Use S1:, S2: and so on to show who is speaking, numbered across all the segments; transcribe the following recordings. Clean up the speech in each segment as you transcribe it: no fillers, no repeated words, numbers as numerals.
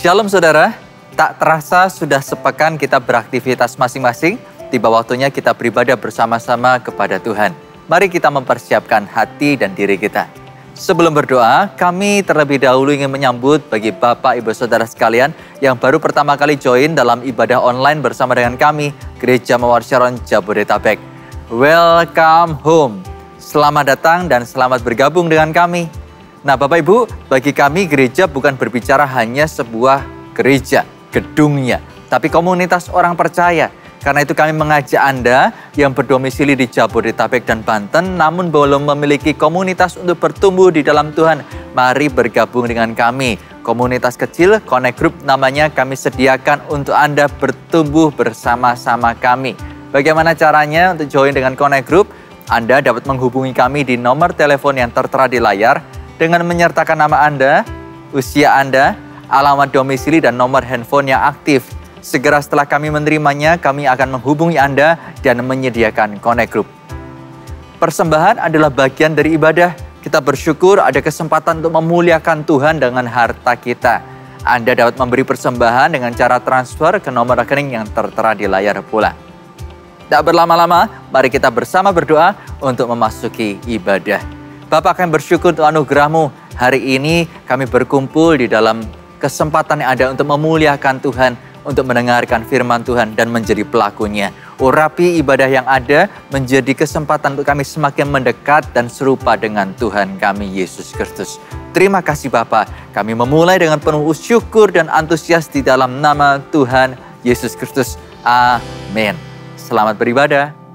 S1: Shalom saudara, tak terasa sudah sepekan kita beraktivitas masing-masing, tiba waktunya kita beribadah bersama-sama kepada Tuhan. Mari kita mempersiapkan hati dan diri kita. Sebelum berdoa, kami terlebih dahulu ingin menyambut bagi Bapak Ibu Saudara sekalian yang baru pertama kali join dalam ibadah online bersama dengan kami, Gereja Mawar Sharon Jabodetabek. Welcome home. Selamat datang dan selamat bergabung dengan kami. Nah Bapak Ibu, bagi kami gereja bukan berbicara hanya sebuah gereja, gedungnya, tapi komunitas orang percaya. Karena itu kami mengajak Anda yang berdomisili di Jabodetabek dan Banten, namun belum memiliki komunitas untuk bertumbuh di dalam Tuhan. Mari bergabung dengan kami. Komunitas kecil, Connect Group namanya, kami sediakan untuk Anda bertumbuh bersama-sama kami. Bagaimana caranya untuk join dengan Connect Group? Anda dapat menghubungi kami di nomor telepon yang tertera di layar, dengan menyertakan nama Anda, usia Anda, alamat domisili, dan nomor handphone yang aktif. Segera setelah kami menerimanya, kami akan menghubungi Anda dan menyediakan Connect Group. Persembahan adalah bagian dari ibadah. Kita bersyukur ada kesempatan untuk memuliakan Tuhan dengan harta kita. Anda dapat memberi persembahan dengan cara transfer ke nomor rekening yang tertera di layar pula. Tak berlama-lama, mari kita bersama berdoa untuk memasuki ibadah. Bapak, kami bersyukur untuk anugerah-Mu. Hari ini kami berkumpul di dalam kesempatan yang ada untuk memuliakan Tuhan, untuk mendengarkan firman Tuhan dan menjadi pelakunya. Urapi ibadah yang ada menjadi kesempatan untuk kami semakin mendekat dan serupa dengan Tuhan kami, Yesus Kristus. Terima kasih Bapak, kami memulai dengan penuh syukur dan antusias di dalam nama Tuhan Yesus Kristus. Amin. Selamat beribadah.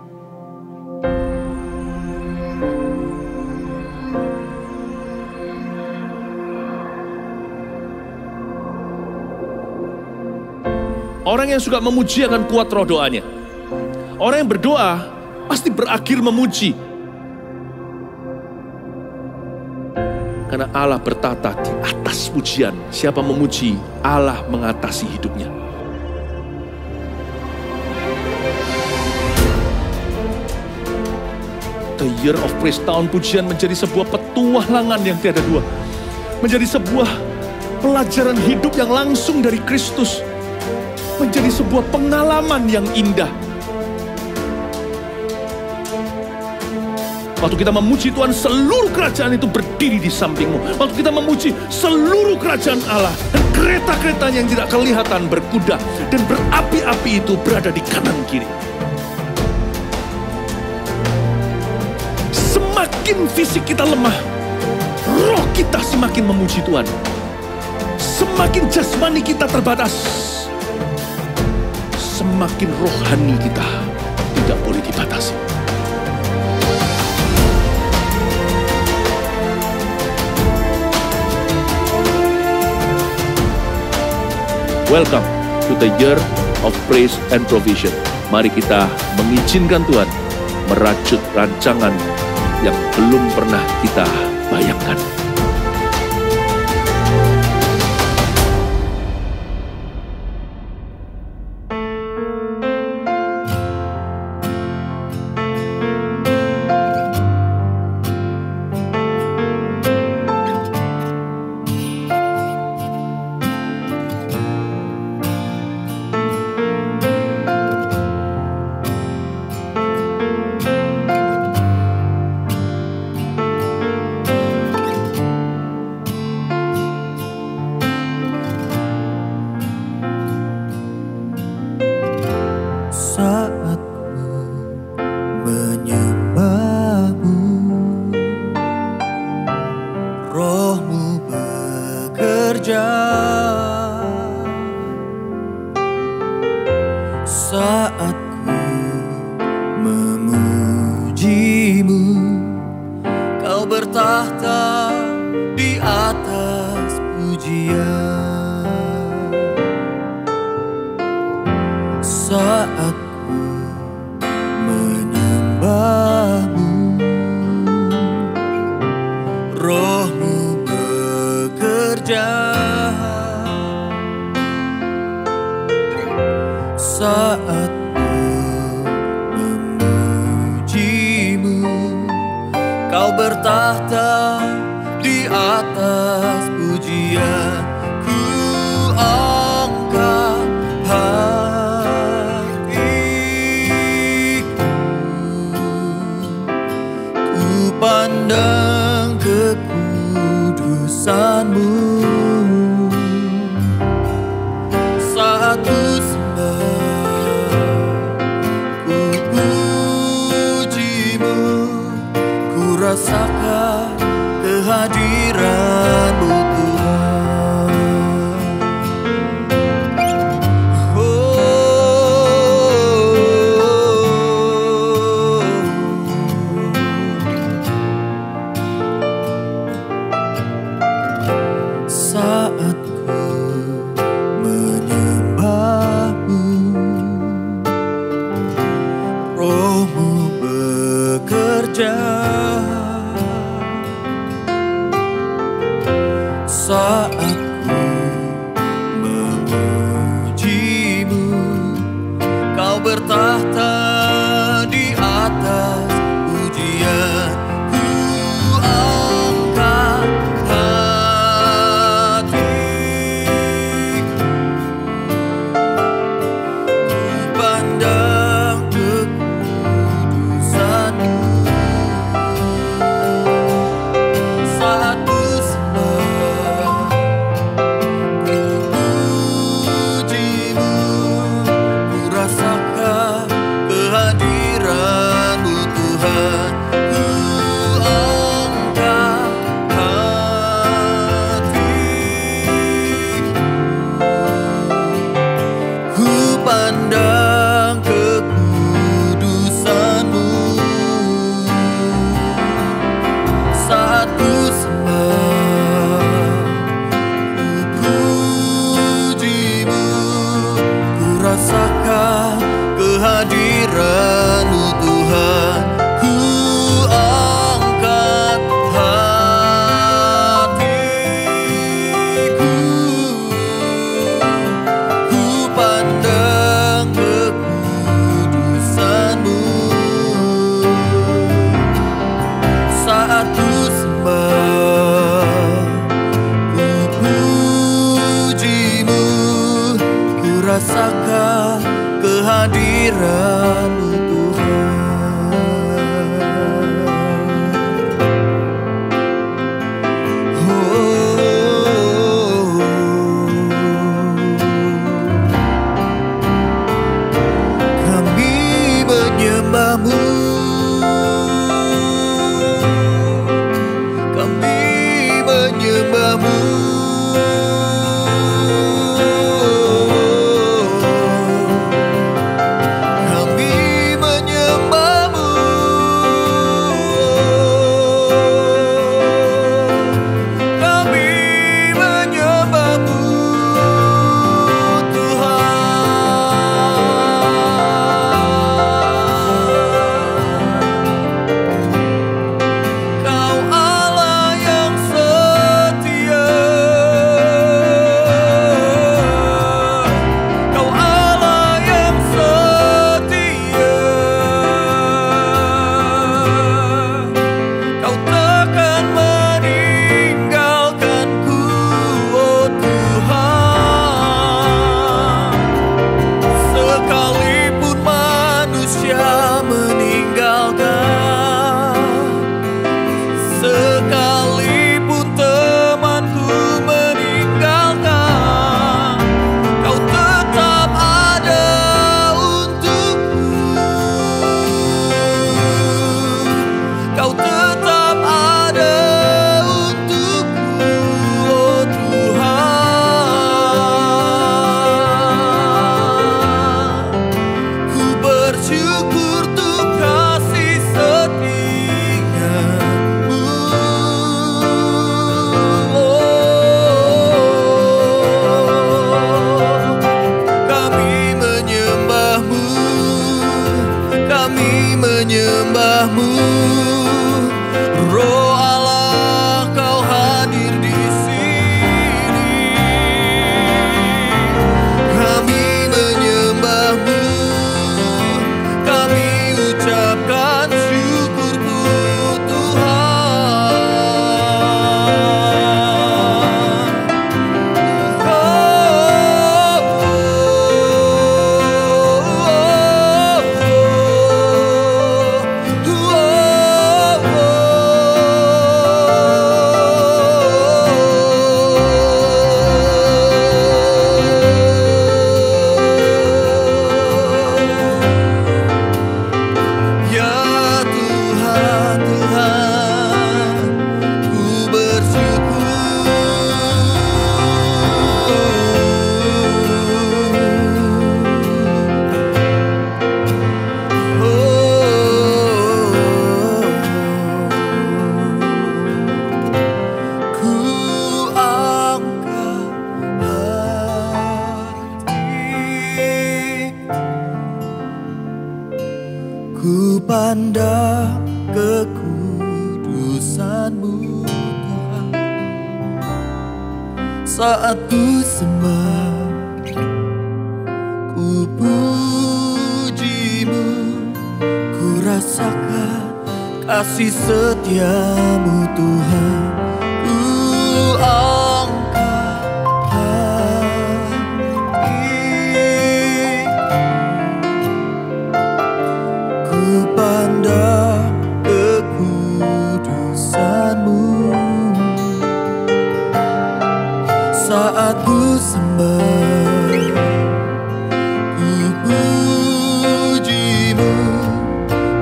S2: Orang yang suka memuji akan kuat roh doanya. Orang yang berdoa pasti berakhir memuji. Karena Allah bertata di atas pujian. Siapa memuji, Allah mengatasi hidupnya. The Year of Praise, tahun pujian, menjadi sebuah petualangan yang tiada dua. Menjadi sebuah pelajaran hidup yang langsung dari Kristus. Menjadi sebuah pengalaman yang indah. Waktu kita memuji Tuhan, seluruh kerajaan itu berdiri di sampingmu. Waktu kita memuji, seluruh kerajaan Allah dan kereta-keretanya yang tidak kelihatan berkuda dan berapi-api itu berada di kanan kiri. Semakin fisik kita lemah, roh kita semakin memuji Tuhan. Semakin jasmani kita terbatas, semakin rohani kita tidak boleh dibatasi. Welcome to the Year of Praise and Provision. Mari kita mengizinkan Tuhan merajut rancangan yang belum pernah kita bayangkan.
S3: Kau bertahta di atas pujian. Ku kehadiran-Mu Ku pandang kekudusan-Mu Tuhan, saat ku sembah, ku puji-Mu, ku rasakan kasih setia-Mu Tuhan. Ku angkat hati, ku pandang kekudusan-Mu, saat ku sembah, ku puji-Mu,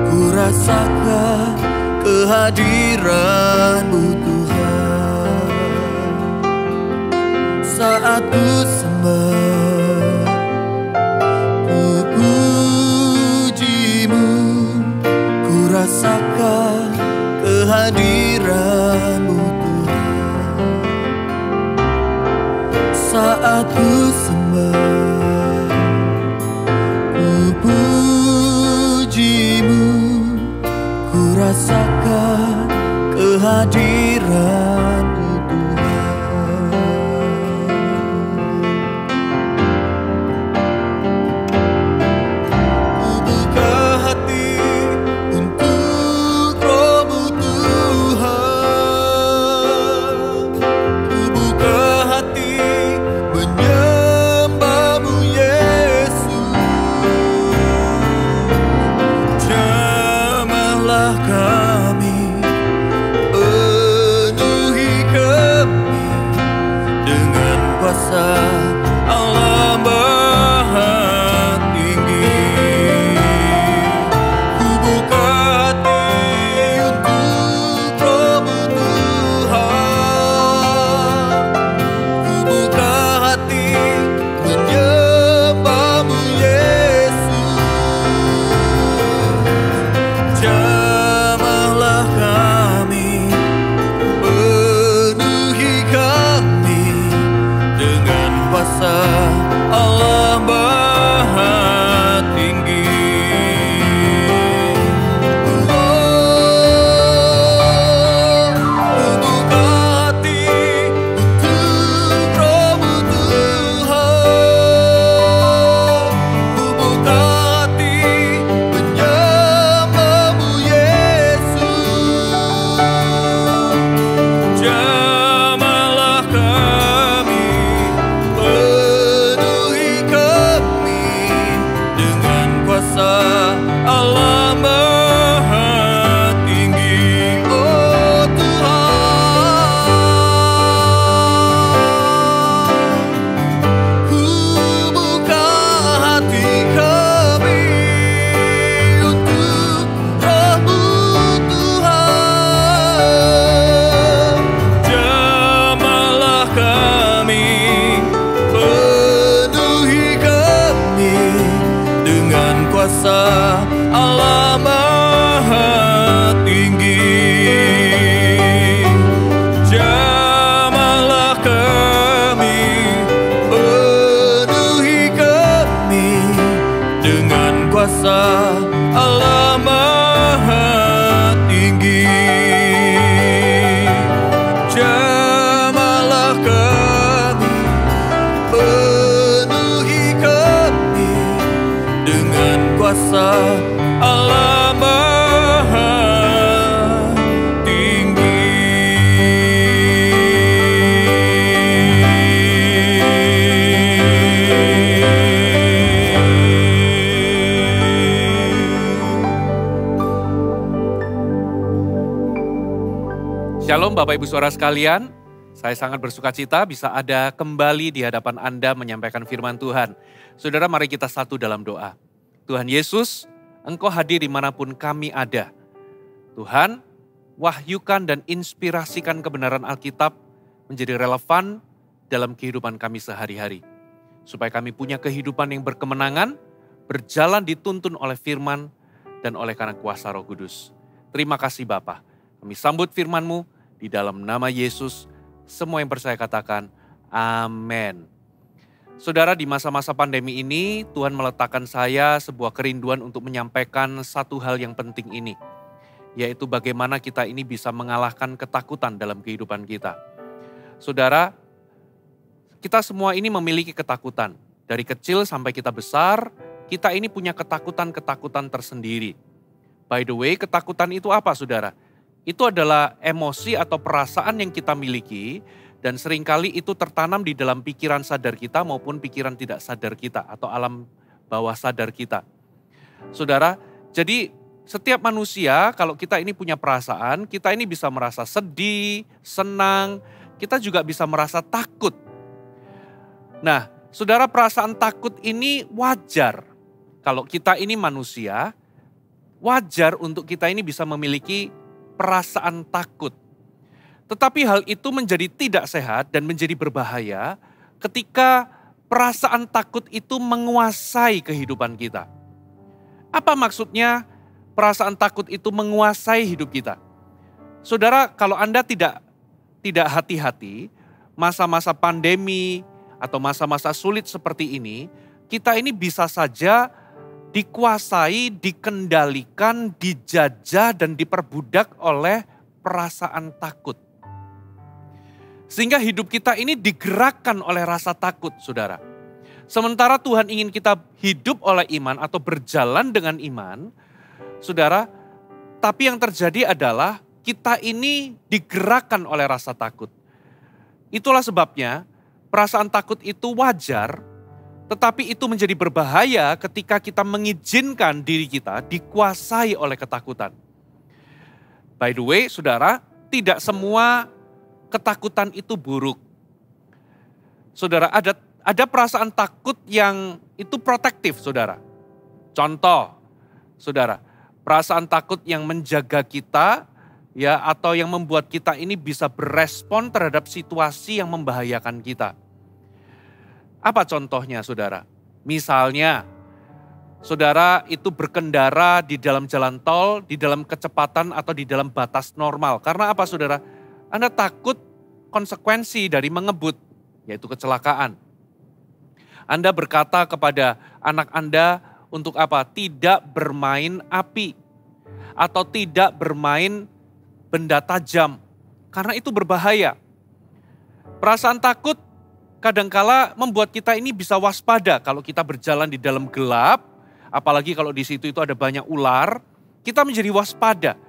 S3: ku rasakan kehadiran-Mu Tuhan. Saat ku sembah, ku puji-Mu, ku rasakan kehadiran-Mu Tuhan. Saat ku sembah, ku puji-Mu, ku rasakan kehadiran-Mu Tuhan. Ku buka hati untuk Roh-Mu Tuhan. Ku buka hati menyembah-Mu Yesus. menyembahmu Yesus. Jamahlah kami, penuhi kami dengan kuasa Allah Maha Tinggi. Allah Maha Tinggi. Oh Tuhan, ku buka hati kami untuk Roh-Mu Tuhan. Jamahlah kami, penuhi kami dengan kuasa Allah Maha Tinggi. Jamahlah kami, penuhi kami dengan kuasa Allah Maha Tinggi. Jamahlah kami, penuhi kami dengan kuasa Allah Maha Tinggi.
S4: Shalom Bapak Ibu Saudara sekalian, saya sangat bersuka cita bisa ada kembali di hadapan Anda menyampaikan firman Tuhan. Saudara, mari kita satu dalam doa. Tuhan Yesus, Engkau hadir dimanapun kami ada. Tuhan, wahyukan dan inspirasikan kebenaran Alkitab menjadi relevan dalam kehidupan kami sehari-hari. Supaya kami punya kehidupan yang berkemenangan, berjalan dituntun oleh firman dan oleh karena kuasa Roh Kudus. Terima kasih Bapa. Kami sambut firman-Mu di dalam nama Yesus. Semua yang percaya katakan, amin. Saudara, di masa-masa pandemi ini, Tuhan meletakkan saya sebuah kerinduan untuk menyampaikan satu hal yang penting ini. Yaitu bagaimana kita ini bisa mengalahkan ketakutan dalam kehidupan kita. Saudara, kita semua ini memiliki ketakutan. Dari kecil sampai kita besar, kita ini punya ketakutan-ketakutan tersendiri. By the way, ketakutan itu apa saudara? Itu adalah emosi atau perasaan yang kita miliki dan seringkali itu tertanam di dalam pikiran sadar kita maupun pikiran tidak sadar kita atau alam bawah sadar kita. Saudara, jadi setiap manusia kalau kita ini punya perasaan, kita ini bisa merasa sedih, senang, kita juga bisa merasa takut. Nah, saudara, perasaan takut ini wajar. Kalau kita ini manusia, wajar untuk kita ini bisa memiliki perasaan takut. Tetapi hal itu menjadi tidak sehat dan menjadi berbahaya ketika perasaan takut itu menguasai kehidupan kita. Apa maksudnya perasaan takut itu menguasai hidup kita? Saudara, kalau Anda tidak hati-hati, masa-masa pandemi atau masa-masa sulit seperti ini, kita ini bisa saja dikuasai, dikendalikan, dijajah dan diperbudak oleh perasaan takut. Sehingga hidup kita ini digerakkan oleh rasa takut, saudara. Sementara Tuhan ingin kita hidup oleh iman atau berjalan dengan iman, saudara, tapi yang terjadi adalah kita ini digerakkan oleh rasa takut. Itulah sebabnya perasaan takut itu wajar, tetapi itu menjadi berbahaya ketika kita mengizinkan diri kita dikuasai oleh ketakutan. By the way, saudara, tidak semua ketakutan itu buruk. Saudara, ada perasaan takut yang itu protektif, saudara. Contoh, saudara, perasaan takut yang menjaga kita, ya, atau yang membuat kita ini bisa berespon terhadap situasi yang membahayakan kita. Apa contohnya saudara? Misalnya, saudara itu berkendara di dalam jalan tol, di dalam kecepatan atau di dalam batas normal. Karena apa saudara? Anda takut konsekuensi dari mengebut, yaitu kecelakaan. Anda berkata kepada anak Anda untuk apa? Tidak bermain api. Atau tidak bermain benda tajam. Karena itu berbahaya. Perasaan takut kadangkala membuat kita ini bisa waspada kalau kita berjalan di dalam gelap, apalagi kalau di situ itu ada banyak ular, kita menjadi waspada.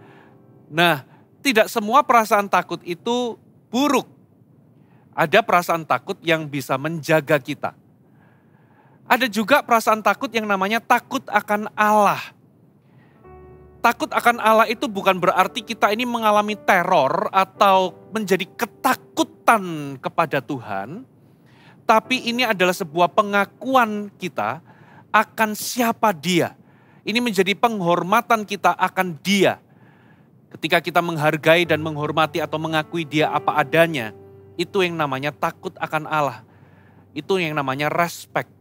S4: Nah, tidak semua perasaan takut itu buruk. Ada perasaan takut yang bisa menjaga kita. Ada juga perasaan takut yang namanya takut akan Allah. Takut akan Allah itu bukan berarti kita ini mengalami teror atau menjadi ketakutan kepada Tuhan. Tapi ini adalah sebuah pengakuan kita akan siapa Dia. Ini menjadi penghormatan kita akan Dia. Ketika kita menghargai dan menghormati atau mengakui Dia apa adanya, itu yang namanya takut akan Allah. Itu yang namanya respect,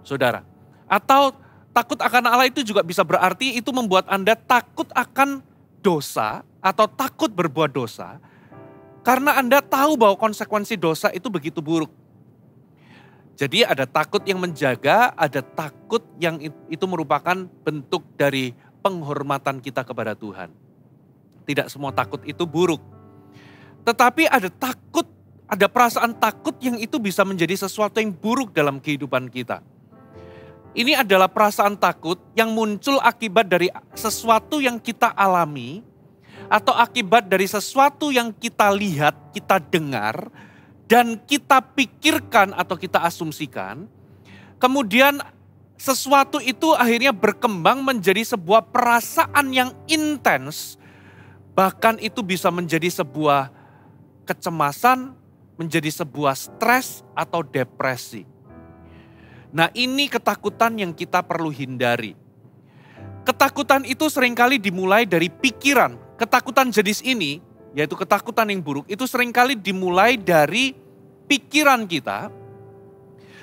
S4: saudara. Atau takut akan Allah itu juga bisa berarti itu membuat Anda takut akan dosa atau takut berbuat dosa. Karena Anda tahu bahwa konsekuensi dosa itu begitu buruk. Jadi ada takut yang menjaga, ada takut yang itu merupakan bentuk dari penghormatan kita kepada Tuhan. Tidak semua takut itu buruk. Tetapi ada takut, ada perasaan takut yang itu bisa menjadi sesuatu yang buruk dalam kehidupan kita. Ini adalah perasaan takut yang muncul akibat dari sesuatu yang kita alami, atau akibat dari sesuatu yang kita lihat, kita dengar, dan kita pikirkan atau kita asumsikan, kemudian sesuatu itu akhirnya berkembang menjadi sebuah perasaan yang intens, bahkan itu bisa menjadi sebuah kecemasan, menjadi sebuah stres atau depresi. Nah, ini ketakutan yang kita perlu hindari. Ketakutan itu seringkali dimulai dari pikiran. Ketakutan jenis ini, yaitu ketakutan yang buruk, itu seringkali dimulai dari pikiran kita.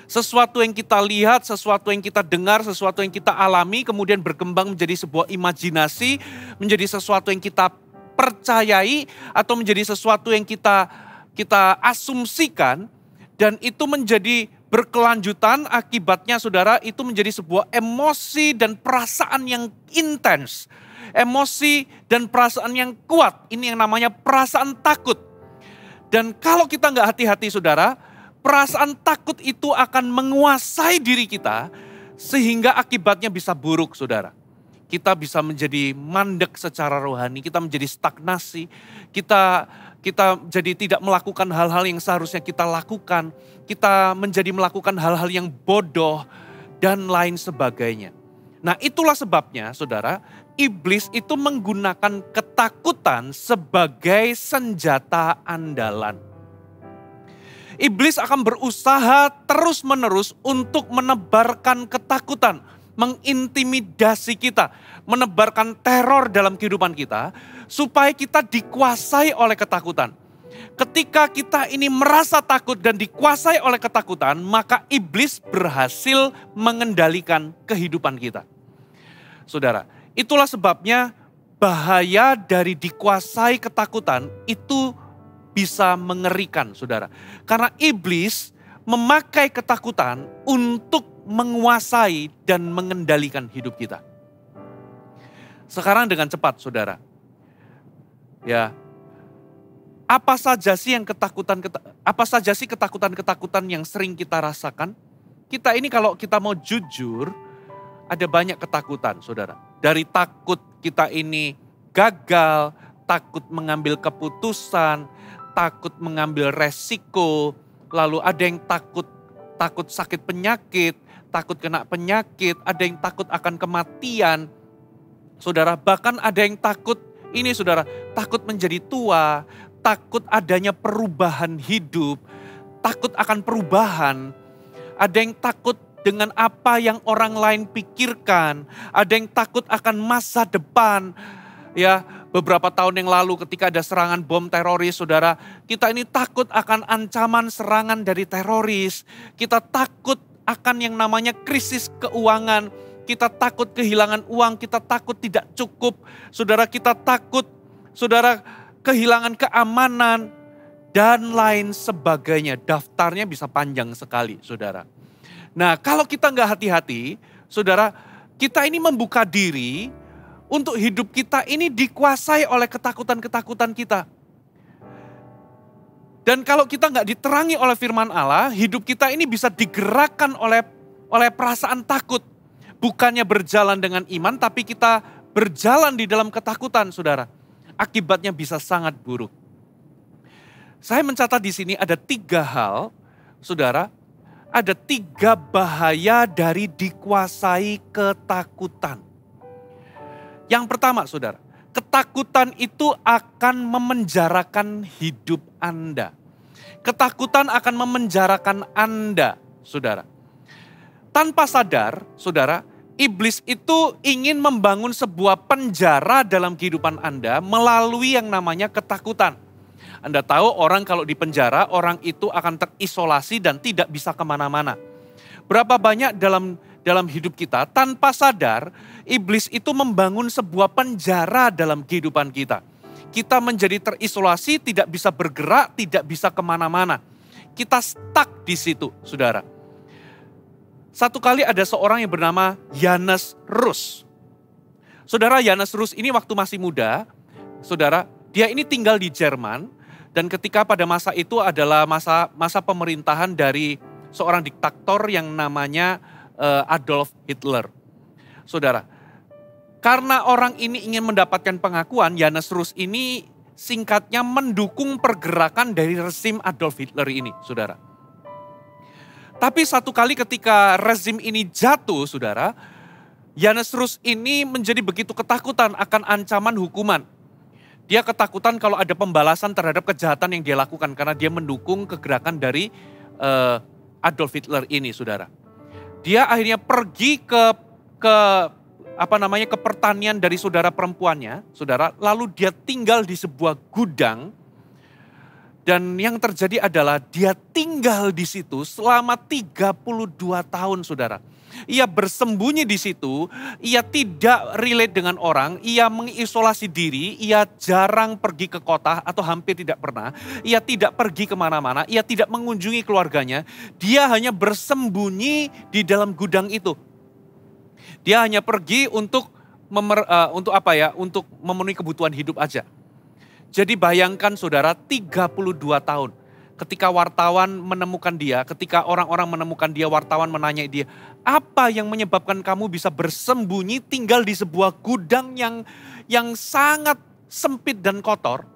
S4: Sesuatu yang kita lihat, sesuatu yang kita dengar, sesuatu yang kita alami, kemudian berkembang menjadi sebuah imajinasi, menjadi sesuatu yang kita percayai, atau menjadi sesuatu yang kita asumsikan, dan itu menjadi berkelanjutan. Akibatnya saudara, itu menjadi sebuah emosi dan perasaan yang intens. Emosi dan perasaan yang kuat, ini yang namanya perasaan takut. Dan kalau kita nggak hati-hati saudara, perasaan takut itu akan menguasai diri kita, sehingga akibatnya bisa buruk saudara. Kita bisa menjadi mandek secara rohani, kita menjadi stagnasi, kita jadi tidak melakukan hal-hal yang seharusnya kita lakukan, kita menjadi melakukan hal-hal yang bodoh, dan lain sebagainya. Nah, itulah sebabnya saudara, iblis itu menggunakan ketakutan sebagai senjata andalan. Iblis akan berusaha terus-menerus untuk menebarkan ketakutan, mengintimidasi kita, menebarkan teror dalam kehidupan kita, supaya kita dikuasai oleh ketakutan. Ketika kita ini merasa takut dan dikuasai oleh ketakutan, maka iblis berhasil mengendalikan kehidupan kita. Saudara, itulah sebabnya bahaya dari dikuasai ketakutan itu bisa mengerikan, saudara. Karena iblis memakai ketakutan untuk menguasai dan mengendalikan hidup kita. Sekarang dengan cepat, saudara. Ya, apa saja sih ketakutan-ketakutan yang sering kita rasakan? Kita ini kalau kita mau jujur, ada banyak ketakutan, saudara. Dari takut kita ini gagal, takut mengambil keputusan, takut mengambil resiko, lalu ada yang takut sakit penyakit, takut kena penyakit, ada yang takut akan kematian. Saudara, bahkan ada yang takut ini saudara, takut menjadi tua, takut adanya perubahan hidup, takut akan perubahan. Ada yang takut dengan apa yang orang lain pikirkan, ada yang takut akan masa depan. Ya, Beberapa tahun yang lalu ketika ada serangan bom teroris, saudara, kita ini takut akan ancaman serangan dari teroris. Kita takut akan yang namanya krisis keuangan. Kita takut kehilangan uang, kita takut tidak cukup. Saudara, kita takut, saudara, kehilangan keamanan dan lain sebagainya. Daftarnya bisa panjang sekali, saudara. Nah, kalau kita nggak hati-hati, saudara, kita ini membuka diri untuk hidup kita ini dikuasai oleh ketakutan-ketakutan kita. Dan kalau kita nggak diterangi oleh firman Allah, hidup kita ini bisa digerakkan oleh perasaan takut. Bukannya berjalan dengan iman, tapi kita berjalan di dalam ketakutan, saudara. Akibatnya bisa sangat buruk. Saya mencatat di sini ada 3 hal, saudara. Ada 3 bahaya dari dikuasai ketakutan. Yang pertama, saudara, ketakutan itu akan memenjarakan hidup Anda. Ketakutan akan memenjarakan Anda, saudara. Tanpa sadar, saudara, iblis itu ingin membangun sebuah penjara dalam kehidupan Anda melalui yang namanya ketakutan. Anda tahu orang kalau di penjara, orang itu akan terisolasi dan tidak bisa kemana-mana. Berapa banyak dalam hidup kita tanpa sadar, iblis itu membangun sebuah penjara dalam kehidupan kita. Kita menjadi terisolasi, tidak bisa bergerak, tidak bisa kemana-mana. Kita stuck di situ, saudara. Satu kali ada seorang yang bernama Janus Rus. Saudara, Janus Rus ini waktu masih muda, saudara, dia ini tinggal di Jerman. Dan ketika pada masa itu adalah masa pemerintahan dari seorang diktator yang namanya Adolf Hitler. Saudara, karena orang ini ingin mendapatkan pengakuan, Janus Rus ini singkatnya mendukung pergerakan dari rezim Adolf Hitler ini, saudara. Tapi satu kali ketika rezim ini jatuh, saudara, Janus Rus ini menjadi begitu ketakutan akan ancaman hukuman. Dia ketakutan kalau ada pembalasan terhadap kejahatan yang dia lakukan karena dia mendukung kegerakan dari Adolf Hitler ini, saudara. Dia akhirnya pergi ke pertanian dari saudara perempuannya, saudara. Lalu dia tinggal di sebuah gudang. Dan yang terjadi adalah dia tinggal di situ selama 32 tahun, saudara. Ia bersembunyi di situ, ia tidak relate dengan orang, ia mengisolasi diri, ia jarang pergi ke kota atau hampir tidak pernah. Ia tidak pergi kemana-mana, ia tidak mengunjungi keluarganya. Dia hanya bersembunyi di dalam gudang itu. Dia hanya pergi untuk memenuhi kebutuhan hidup aja. Jadi bayangkan saudara, 32 tahun. Ketika wartawan menemukan dia, ketika orang-orang menemukan dia, wartawan menanya dia, apa yang menyebabkan kamu bisa bersembunyi tinggal di sebuah gudang yang sangat sempit dan kotor?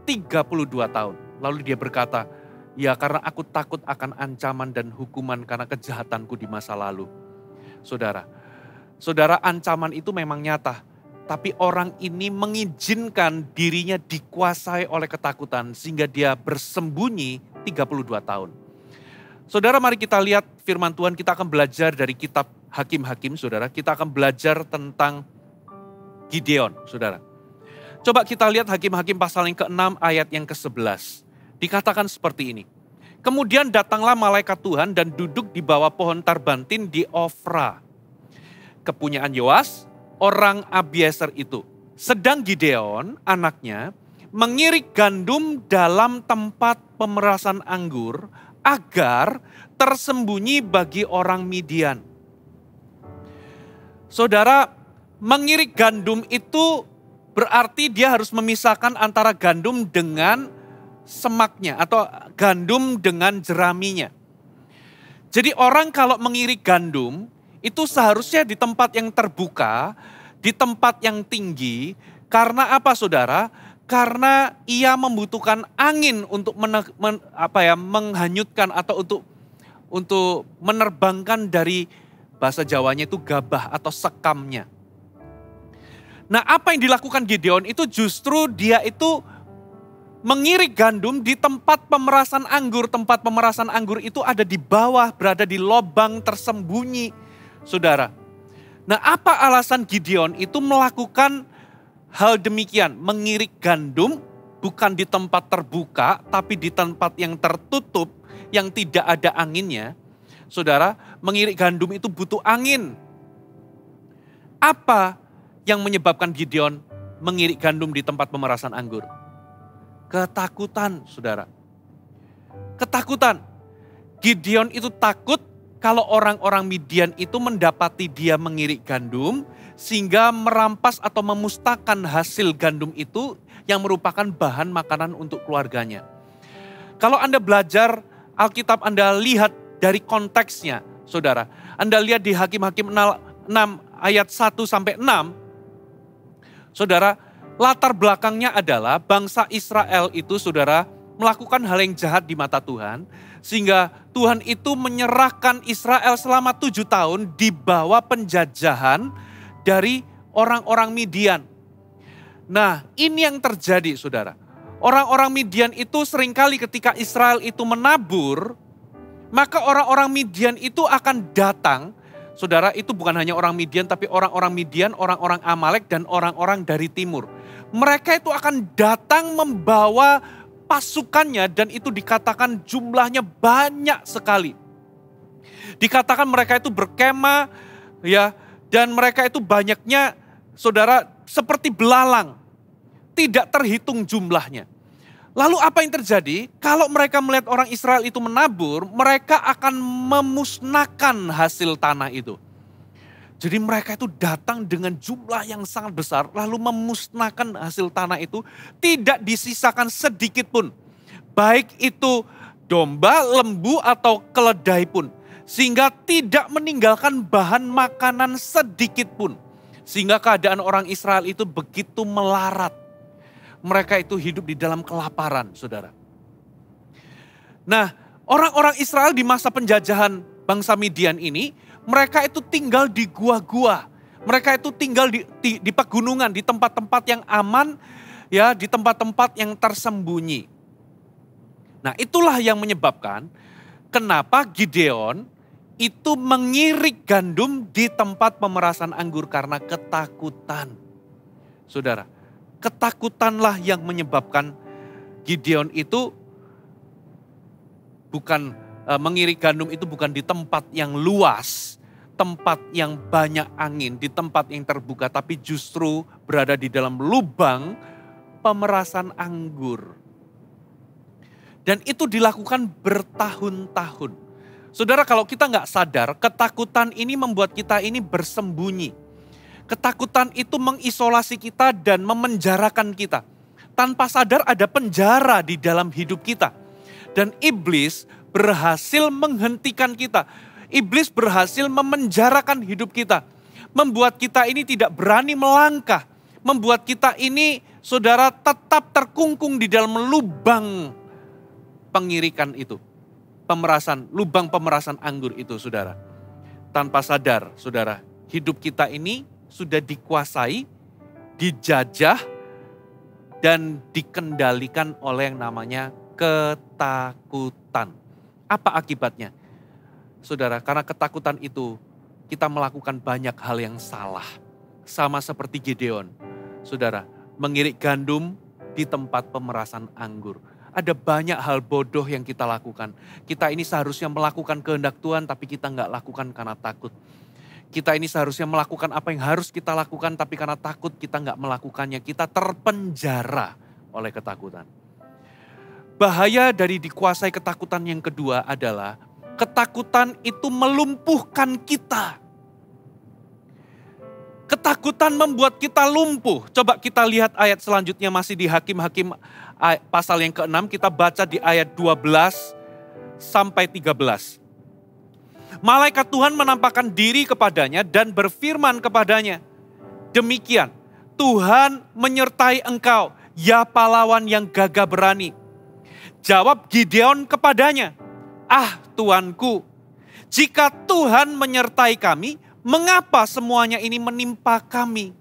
S4: 32 tahun. Lalu dia berkata, ya karena aku takut akan ancaman dan hukuman karena kejahatanku di masa lalu. Saudara, ancaman itu memang nyata. Tapi orang ini mengizinkan dirinya dikuasai oleh ketakutan sehingga dia bersembunyi 32 tahun. Saudara, mari kita lihat firman Tuhan, kita akan belajar dari kitab Hakim-Hakim, saudara. Kita akan belajar tentang Gideon, saudara. Coba kita lihat Hakim-Hakim pasal yang ke-6 ayat yang ke-11. Dikatakan seperti ini. Kemudian datanglah malaikat Tuhan dan duduk di bawah pohon tarbantin di Ofra, kepunyaan Yoas, orang Abiezer itu. Sedang Gideon, anaknya, mengirik gandum dalam tempat pemerasan anggur agar tersembunyi bagi orang Midian. Saudara, mengirik gandum itu berarti dia harus memisahkan antara gandum dengan semaknya atau gandum dengan jeraminya. Jadi orang kalau mengirik gandum, itu seharusnya di tempat yang terbuka, di tempat yang tinggi. Karena apa, saudara? Karena ia membutuhkan angin untuk menghanyutkan atau untuk menerbangkan dari bahasa Jawanya itu gabah atau sekamnya. Nah, apa yang dilakukan Gideon itu justru dia itu mengirik gandum di tempat pemerasan anggur. Tempat pemerasan anggur itu ada di bawah, berada di lobang tersembunyi. Saudara, nah apa alasan Gideon itu melakukan hal demikian, mengirik gandum bukan di tempat terbuka, tapi di tempat yang tertutup, yang tidak ada anginnya. Saudara, mengirik gandum itu butuh angin. Apa yang menyebabkan Gideon mengirik gandum di tempat pemerasan anggur? Ketakutan, saudara. Ketakutan. Gideon itu takut kalau orang-orang Midian itu mendapati dia mengirik gandum, sehingga merampas atau memusnahkan hasil gandum itu yang merupakan bahan makanan untuk keluarganya. Kalau Anda belajar Alkitab, Anda lihat dari konteksnya, saudara. Anda lihat di Hakim-Hakim 6 ayat 1 sampai 6, saudara, latar belakangnya adalah bangsa Israel itu, saudara, melakukan hal yang jahat di mata Tuhan, sehingga Tuhan itu menyerahkan Israel selama 7 tahun di bawah penjajahan dari orang-orang Midian. Nah, ini yang terjadi, saudara. Orang-orang Midian itu seringkali ketika Israel itu menabur, maka orang-orang Midian itu akan datang. Saudara, itu bukan hanya orang Midian, tapi orang-orang Midian, orang-orang Amalek, dan orang-orang dari timur. Mereka itu akan datang membawa pasukannya, dan itu dikatakan jumlahnya banyak sekali. Dikatakan mereka itu berkemah, ya, dan mereka itu banyaknya, saudara, seperti belalang. Tidak terhitung jumlahnya. Lalu apa yang terjadi? Kalau mereka melihat orang Israel itu menabur, mereka akan memusnahkan hasil tanah itu. Jadi mereka itu datang dengan jumlah yang sangat besar, lalu memusnahkan hasil tanah itu, tidak disisakan sedikit pun. Baik itu domba, lembu, atau keledai pun. Sehingga tidak meninggalkan bahan makanan sedikit pun. Sehingga keadaan orang Israel itu begitu melarat. Mereka itu hidup di dalam kelaparan, saudara. Nah, orang-orang Israel di masa penjajahan bangsa Midian ini, mereka itu tinggal di gua-gua. Mereka itu tinggal di pegunungan, di tempat-tempat yang aman, ya, di tempat-tempat yang tersembunyi. Nah, itulah yang menyebabkan kenapa Gideon itu mengirik gandum di tempat pemerasan anggur karena ketakutan. Saudara, ketakutanlah yang menyebabkan Gideon itu bukan mengirik gandum itu bukan di tempat yang luas, tempat yang banyak angin, di tempat yang terbuka, tapi justru berada di dalam lubang pemerasan anggur. Dan itu dilakukan bertahun-tahun. Saudara, kalau kita nggak sadar, ketakutan ini membuat kita ini bersembunyi. Ketakutan itu mengisolasi kita dan memenjarakan kita. Tanpa sadar ada penjara di dalam hidup kita. Dan iblis berhasil menghentikan kita. Iblis berhasil memenjarakan hidup kita. Membuat kita ini tidak berani melangkah. Membuat kita ini, saudara, tetap terkungkung di dalam lubang pengirikan itu. Lubang pemerasan anggur itu, saudara. Tanpa sadar, saudara, hidup kita ini sudah dikuasai, dijajah, dan dikendalikan oleh yang namanya ketakutan. Apa akibatnya? Saudara, karena ketakutan itu kita melakukan banyak hal yang salah. Sama seperti Gideon. Saudara, mengirik gandum di tempat pemerasan anggur. Ada banyak hal bodoh yang kita lakukan. Kita ini seharusnya melakukan kehendak Tuhan, tapi kita nggak lakukan karena takut. Kita ini seharusnya melakukan apa yang harus kita lakukan, tapi karena takut kita nggak melakukannya. Kita terpenjara oleh ketakutan. Bahaya dari dikuasai ketakutan yang kedua adalah ketakutan itu melumpuhkan kita. Ketakutan membuat kita lumpuh. Coba kita lihat ayat selanjutnya, masih di Hakim-Hakim pasal yang ke-6, kita baca di ayat 12 sampai 13. Malaikat Tuhan menampakkan diri kepadanya dan berfirman kepadanya, demikian, Tuhan menyertai engkau, ya pahlawan yang gagah berani. Jawab Gideon kepadanya, ah Tuanku, jika Tuhan menyertai kami, mengapa semuanya ini menimpa kami?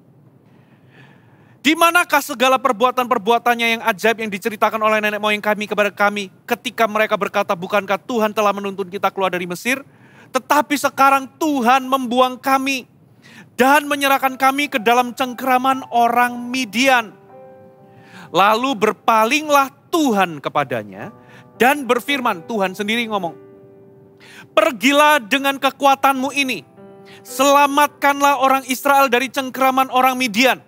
S4: Di manakah segala perbuatan-perbuatannya yang ajaib yang diceritakan oleh nenek moyang kami kepada kami ketika mereka berkata, bukankah Tuhan telah menuntun kita keluar dari Mesir? Tetapi sekarang Tuhan membuang kami. dan menyerahkan kami ke dalam cengkeraman orang Midian. Lalu berpalinglah Tuhan kepadanya dan berfirman, Tuhan sendiri ngomong, pergilah dengan kekuatanmu ini, selamatkanlah orang Israel dari cengkeraman orang Midian.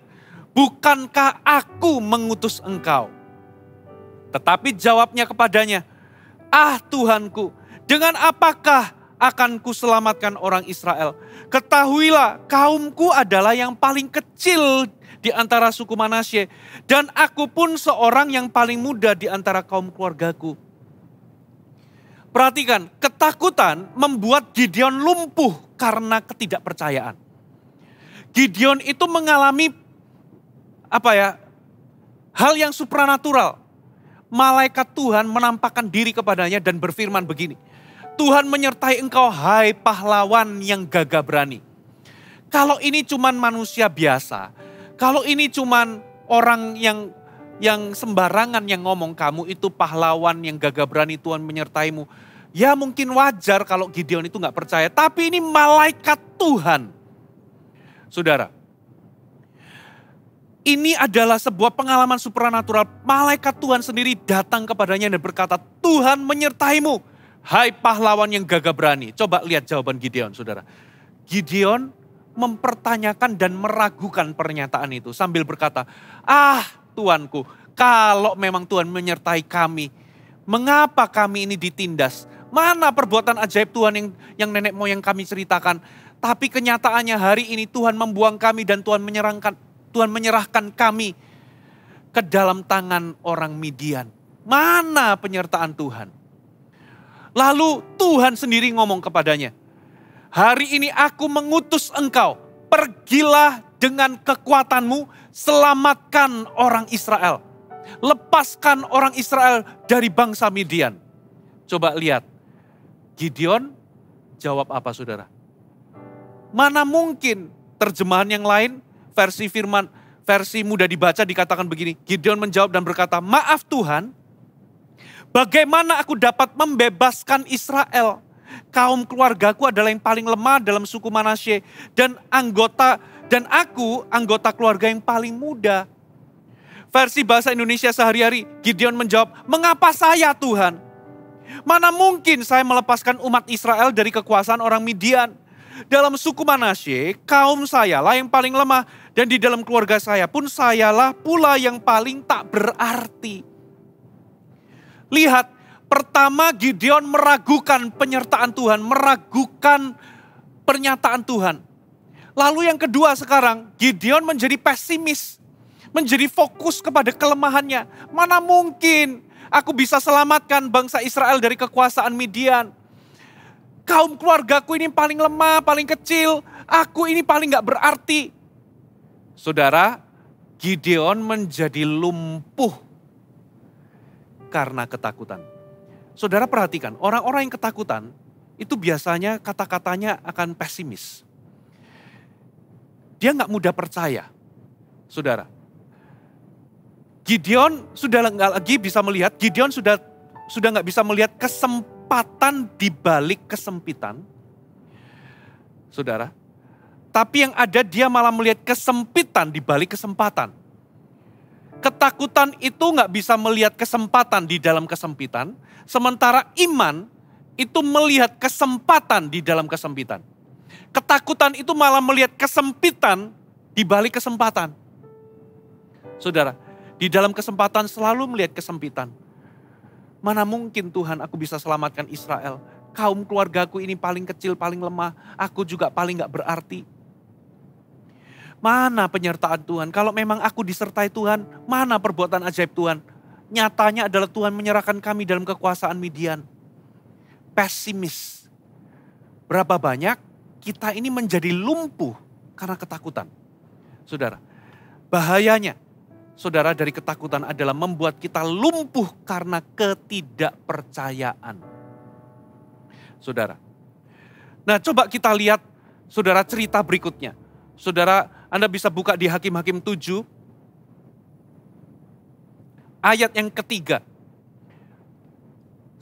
S4: Bukankah aku mengutus engkau? Tetapi jawabnya kepadanya, ah Tuhanku, dengan apakah akan kuselamatkan orang Israel? Ketahuilah, kaumku adalah yang paling kecil di antara suku Manasye, dan aku pun seorang yang paling muda di antara kaum keluargaku. Perhatikan, ketakutan membuat Gideon lumpuh karena ketidakpercayaan. Gideon itu mengalami hal yang supranatural. Malaikat Tuhan menampakkan diri kepadanya dan berfirman begini, Tuhan menyertai engkau, hai pahlawan yang gagah berani. Kalau ini cuman manusia biasa, kalau ini cuman orang yang sembarangan yang ngomong kamu itu pahlawan yang gagah berani, Tuhan menyertaimu, ya mungkin wajar kalau Gideon itu gak percaya. Tapi ini malaikat Tuhan. Saudara, ini adalah sebuah pengalaman supranatural. Malaikat Tuhan sendiri datang kepadanya dan berkata, Tuhan menyertaimu, hai pahlawan yang gagah berani. Coba lihat jawaban Gideon, saudara. Gideon mempertanyakan dan meragukan pernyataan itu sambil berkata, ah Tuanku, kalau memang Tuhan menyertai kami, mengapa kami ini ditindas? Mana perbuatan ajaib Tuhan yang nenek moyang kami ceritakan? Tapi kenyataannya hari ini Tuhan membuang kami dan Tuhan menyerahkan kami ke dalam tangan orang Midian. Mana penyertaan Tuhan? Lalu Tuhan sendiri ngomong kepadanya, hari ini aku mengutus engkau, pergilah dengan kekuatanmu, selamatkan orang Israel. Lepaskan orang Israel dari bangsa Midian. Coba lihat, Gideon jawab apa saudara? Mana mungkin terjemahan yang lain, versi mudah dibaca dikatakan begini. Gideon menjawab dan berkata, maaf Tuhan, bagaimana aku dapat membebaskan Israel? Kaum keluargaku adalah yang paling lemah dalam suku Manasye, dan aku anggota keluarga yang paling muda. Versi bahasa Indonesia sehari-hari, Gideon menjawab, mengapa saya Tuhan? Mana mungkin saya melepaskan umat Israel dari kekuasaan orang Midian? Dalam suku Manasye, kaum sayalah yang paling lemah, dan di dalam keluarga saya pun sayalah pula yang paling tak berarti. Lihat, pertama Gideon meragukan penyertaan Tuhan, meragukan pernyataan Tuhan. Lalu yang kedua sekarang, Gideon menjadi pesimis, menjadi fokus kepada kelemahannya. Mana mungkin aku bisa selamatkan bangsa Israel dari kekuasaan Midian? Kaum keluargaku ini paling lemah, paling kecil. Aku ini paling gak berarti. Saudara, Gideon menjadi lumpuh karena ketakutan. Saudara perhatikan, orang-orang yang ketakutan itu biasanya kata-katanya akan pesimis. Dia gak mudah percaya. Saudara, Gideon sudah gak lagi bisa melihat, Gideon sudah gak bisa melihat kesempatan di balik kesempitan. Saudara, tapi yang ada dia malah melihat kesempitan di balik kesempatan. Ketakutan itu gak bisa melihat kesempatan di dalam kesempitan, sementara iman itu melihat kesempatan di dalam kesempitan. Ketakutan itu malah melihat kesempitan di balik kesempatan. Saudara, di dalam kesempatan selalu melihat kesempitan. Mana mungkin Tuhan aku bisa selamatkan Israel? Kaum keluargaku ini paling kecil, paling lemah. Aku juga paling gak berarti. Mana penyertaan Tuhan? Kalau memang aku disertai Tuhan, mana perbuatan ajaib Tuhan? Nyatanya adalah Tuhan menyerahkan kami dalam kekuasaan Midian. Pesimis. Berapa banyak kita ini menjadi lumpuh karena ketakutan. Saudara, bahayanya saudara dari ketakutan adalah membuat kita lumpuh karena ketidakpercayaan. Saudara. Nah, coba kita lihat saudara cerita berikutnya. Saudara, Anda bisa buka di Hakim-Hakim 7. Ayat yang ketiga.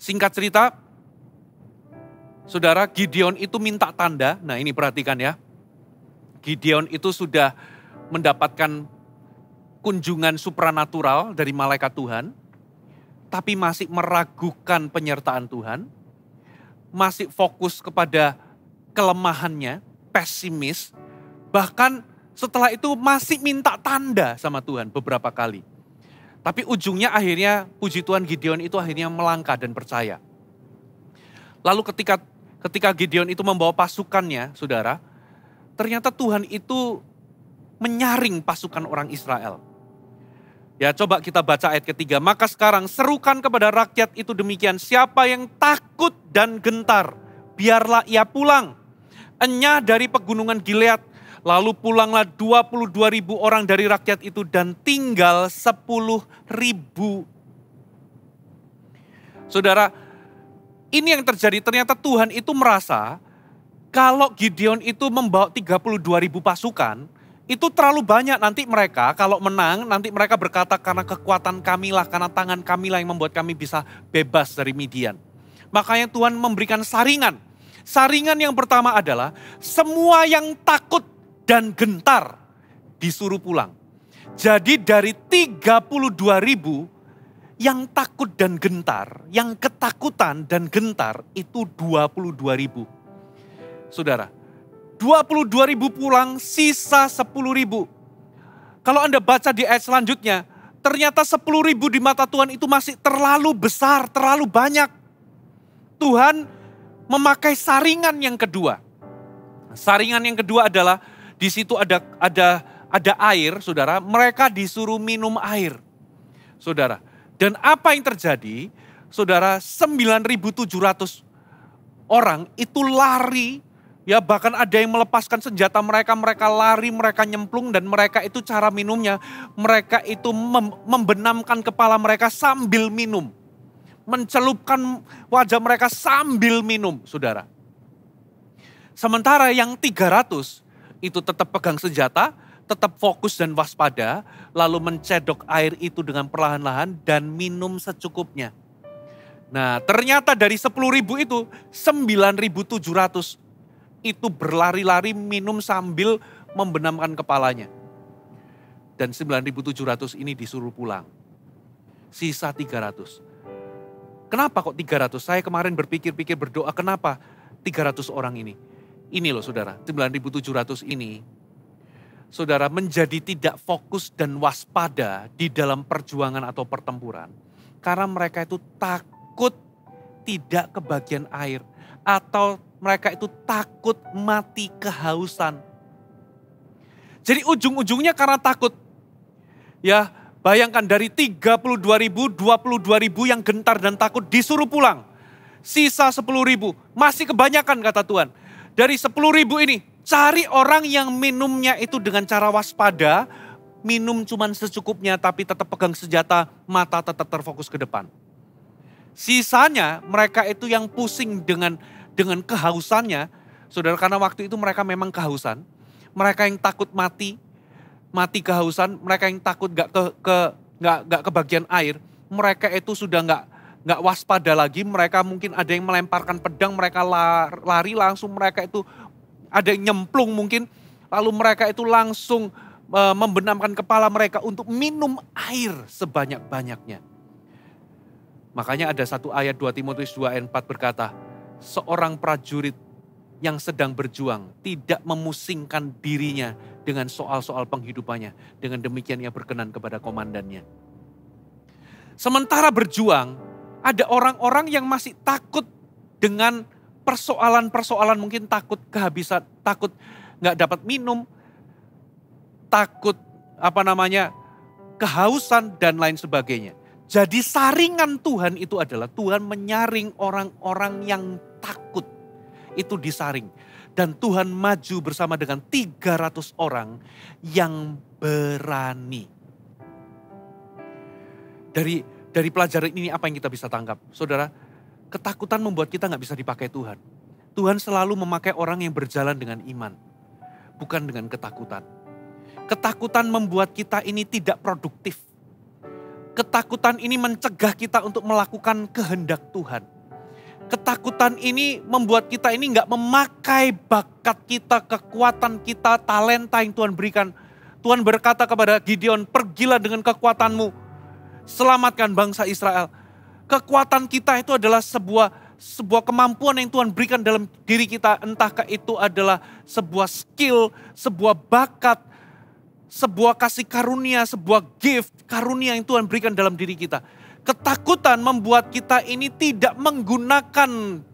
S4: Singkat cerita, saudara, Gideon itu minta tanda. Nah, ini perhatikan ya. Gideon itu sudah mendapatkan kunjungan supranatural dari malaikat Tuhan, tapi masih meragukan penyertaan Tuhan, masih fokus kepada kelemahannya, pesimis, bahkan setelah itu masih minta tanda sama Tuhan beberapa kali. Tapi ujungnya akhirnya puji Tuhan Gideon itu akhirnya melangkah dan percaya. Lalu ketika Gideon itu membawa pasukannya, saudara, ternyata Tuhan itu menyaring pasukan orang Israel. Ya, coba kita baca ayat ketiga. Maka sekarang serukan kepada rakyat itu demikian. Siapa yang takut dan gentar, biarlah ia pulang. Enyah dari pegunungan Gilead. Lalu pulanglah 22.000 orang dari rakyat itu dan tinggal 10.000. Saudara, ini yang terjadi. Ternyata Tuhan itu merasa kalau Gideon itu membawa 32.000 pasukan, itu terlalu banyak. Nanti mereka kalau menang, nanti mereka berkata karena kekuatan kamilah, karena tangan kamilah yang membuat kami bisa bebas dari Midian. Makanya Tuhan memberikan saringan. Saringan yang pertama adalah semua yang takut dan gentar disuruh pulang. Jadi dari 32.000 yang takut dan gentar, yang ketakutan dan gentar itu 22.000. Saudara, 22.000 pulang, sisa 10.000. Kalau Anda baca di ayat selanjutnya, ternyata 10.000 di mata Tuhan itu masih terlalu besar, terlalu banyak. Tuhan memakai saringan yang kedua. Saringan yang kedua adalah di situ ada air, saudara. Mereka disuruh minum air, saudara. Dan apa yang terjadi, saudara? 9.700 orang itu lari. Ya, bahkan ada yang melepaskan senjata mereka lari, mereka nyemplung, dan mereka itu cara minumnya, mereka itu membenamkan kepala mereka sambil minum. Mencelupkan wajah mereka sambil minum, saudara. Sementara yang 300 itu tetap pegang senjata, tetap fokus dan waspada, lalu mencedok air itu dengan perlahan-lahan dan minum secukupnya. Nah, ternyata dari 10.000 itu 9.700 itu berlari-lari minum sambil membenamkan kepalanya. Dan 9.700 ini disuruh pulang. Sisa 300. Kenapa kok 300? Saya kemarin berpikir-pikir berdoa, kenapa 300 orang ini? Ini loh saudara, 9.700 ini. Saudara, menjadi tidak fokus dan waspada di dalam perjuangan atau pertempuran. Karena mereka itu takut tidak kebagian air. Atau mereka itu takut mati kehausan. Jadi ujung-ujungnya karena takut. Ya, bayangkan dari 32.000, 22.000 yang gentar dan takut disuruh pulang. Sisa 10.000, masih kebanyakan kata Tuhan. Dari 10.000 ini, cari orang yang minumnya itu dengan cara waspada. Minum cuman secukupnya tapi tetap pegang senjata, mata tetap terfokus ke depan. Sisanya mereka itu yang pusing dengan kehausannya. Saudara, karena waktu itu mereka memang kehausan. Mereka yang takut mati kehausan, mereka yang takut gak kebagian air, mereka itu sudah gak waspada lagi. Mereka mungkin ada yang melemparkan pedang, mereka lari langsung, mereka itu ada yang nyemplung mungkin, lalu mereka itu langsung membenamkan kepala mereka untuk minum air sebanyak-banyaknya. Makanya ada satu ayat 2 Timotius 2 ayat 4 berkata, seorang prajurit yang sedang berjuang tidak memusingkan dirinya dengan soal-soal penghidupannya. Dengan demikian ia berkenan kepada komandannya. Sementara berjuang, ada orang-orang yang masih takut dengan persoalan-persoalan, mungkin takut kehabisan, takut gak dapat minum, takut kehausan dan lain sebagainya. Jadi saringan Tuhan itu adalah Tuhan menyaring orang-orang yang takut. Itu disaring. Dan Tuhan maju bersama dengan 300 orang yang berani. Dari pelajaran ini apa yang kita bisa tangkap? Saudara, ketakutan membuat kita gak bisa dipakai Tuhan. Tuhan selalu memakai orang yang berjalan dengan iman. Bukan dengan ketakutan. Ketakutan membuat kita ini tidak produktif. Ketakutan ini mencegah kita untuk melakukan kehendak Tuhan. Ketakutan ini membuat kita ini nggak memakai bakat kita, kekuatan kita, talenta yang Tuhan berikan. Tuhan berkata kepada Gideon, pergilah dengan kekuatanmu, selamatkan bangsa Israel. Kekuatan kita itu adalah sebuah kemampuan yang Tuhan berikan dalam diri kita. Entahkah itu adalah sebuah skill, sebuah bakat, sebuah kasih karunia, sebuah gift, karunia yang Tuhan berikan dalam diri kita. Ketakutan membuat kita ini tidak menggunakan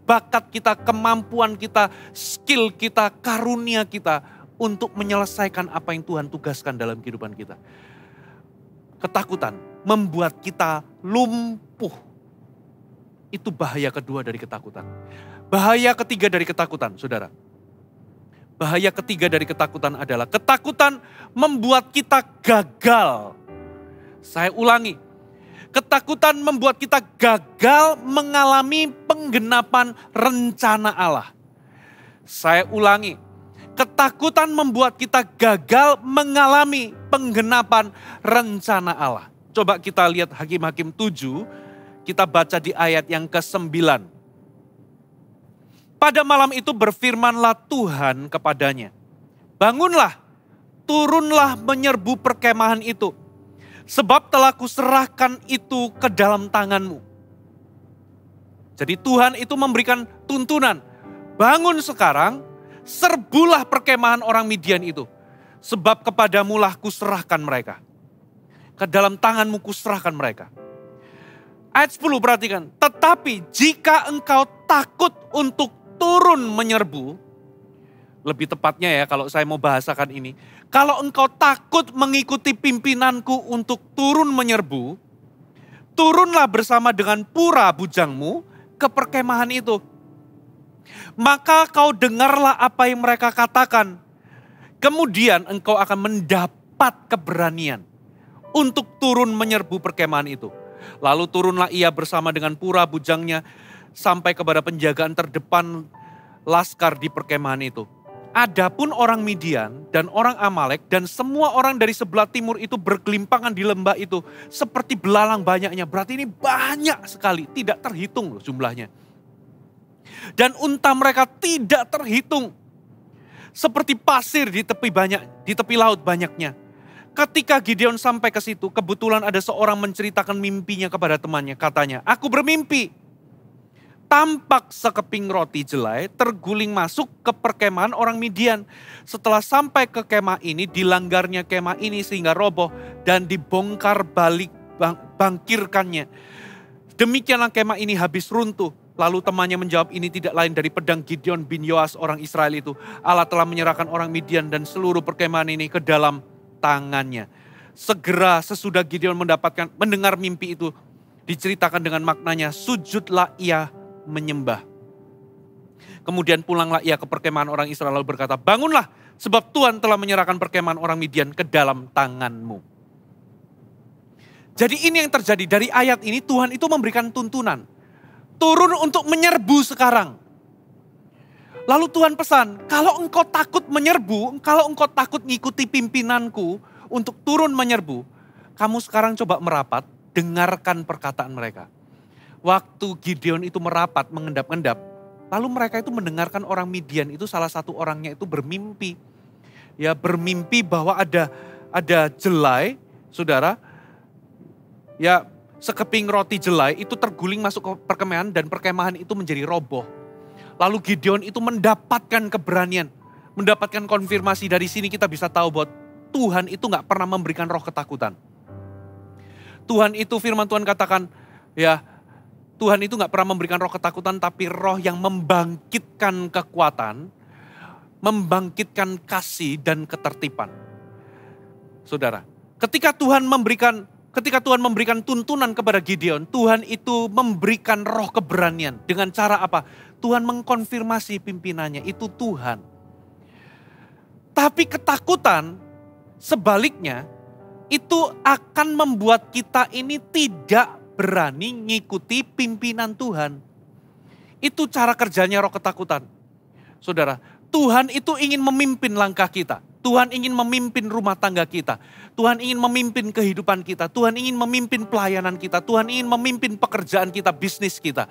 S4: bakat kita, kemampuan kita, skill kita, karunia kita untuk menyelesaikan apa yang Tuhan tugaskan dalam kehidupan kita. Ketakutan membuat kita lumpuh. Itu bahaya kedua dari ketakutan. Bahaya ketiga dari ketakutan, saudara. Bahaya ketiga dari ketakutan adalah ketakutan membuat kita gagal. Saya ulangi. Ketakutan membuat kita gagal mengalami penggenapan rencana Allah. Saya ulangi. Ketakutan membuat kita gagal mengalami penggenapan rencana Allah. Coba kita lihat Hakim-Hakim 7, kita baca di ayat yang ke-9. Pada malam itu berfirmanlah Tuhan kepadanya, bangunlah, turunlah menyerbu perkemahan itu, sebab telah kuserahkan itu ke dalam tanganmu. Jadi Tuhan itu memberikan tuntunan, bangun sekarang, serbulah perkemahan orang Midian itu, sebab kepadamulah kuserahkan mereka. Ke dalam tanganmu kuserahkan mereka. Ayat 10 perhatikan, tetapi jika engkau takut untuk turun menyerbu, lebih tepatnya ya kalau saya mau bahasakan ini, kalau engkau takut mengikuti pimpinanku untuk turun menyerbu, turunlah bersama dengan pura bujangmu ke perkemahan itu. Maka kau dengarlah apa yang mereka katakan. Kemudian engkau akan mendapat keberanian untuk turun menyerbu perkemahan itu. Lalu turunlah ia bersama dengan pura bujangnya sampai kepada penjagaan terdepan laskar di perkemahan itu. Adapun orang Midian dan orang Amalek dan semua orang dari sebelah timur itu bergelimpangan di lembah itu seperti belalang banyaknya. Berarti ini banyak sekali, tidak terhitung loh jumlahnya. Dan unta mereka tidak terhitung. Seperti pasir di tepi laut banyaknya. Ketika Gideon sampai ke situ, kebetulan ada seorang menceritakan mimpinya kepada temannya. Katanya, aku bermimpi. Tampak sekeping roti jelai terguling masuk ke perkemahan orang Midian. Setelah sampai ke kemah ini, dilanggarnya kemah ini sehingga roboh dan dibongkar balik bangkirkannya. Demikianlah kemah ini habis runtuh. Lalu temannya menjawab, ini tidak lain dari pedang Gideon bin Yoas orang Israel itu. Allah telah menyerahkan orang Midian dan seluruh perkemahan ini ke dalam tangannya. Segera sesudah Gideon mendengar mimpi itu, diceritakan dengan maknanya, sujudlah ia menyembah. Kemudian pulanglah ia ke perkemahan orang Israel lalu berkata, bangunlah sebab Tuhan telah menyerahkan perkemahan orang Midian ke dalam tanganmu. Jadi ini yang terjadi dari ayat ini, Tuhan itu memberikan tuntunan. Turun untuk menyerbu sekarang. Lalu Tuhan pesan, kalau engkau takut menyerbu, kalau engkau takut ngikuti pimpinanku untuk turun menyerbu, kamu sekarang coba merapat, dengarkan perkataan mereka. Waktu Gideon itu merapat, mengendap-endap, lalu mereka itu mendengarkan orang Midian itu, salah satu orangnya itu bermimpi. Ya, bermimpi bahwa ada jelai, saudara, ya sekeping roti jelai itu terguling masuk ke perkemahan dan perkemahan itu menjadi roboh. Lalu Gideon itu mendapatkan keberanian, mendapatkan konfirmasi. Dari sini kita bisa tahu bahwa Tuhan itu gak pernah memberikan roh ketakutan. Tuhan itu, firman Tuhan katakan, ya Tuhan itu gak pernah memberikan roh ketakutan, tapi roh yang membangkitkan kekuatan, membangkitkan kasih dan ketertiban. Saudara, ketika Tuhan memberikan tuntunan kepada Gideon, Tuhan itu memberikan roh keberanian. Dengan cara apa? Tuhan mengkonfirmasi pimpinannya, itu Tuhan. Tapi ketakutan sebaliknya, itu akan membuat kita ini tidak berani ngikuti pimpinan Tuhan. Itu cara kerjanya roh ketakutan. Saudara, Tuhan itu ingin memimpin langkah kita. Tuhan ingin memimpin rumah tangga kita. Tuhan ingin memimpin kehidupan kita. Tuhan ingin memimpin pelayanan kita. Tuhan ingin memimpin pekerjaan kita, bisnis kita.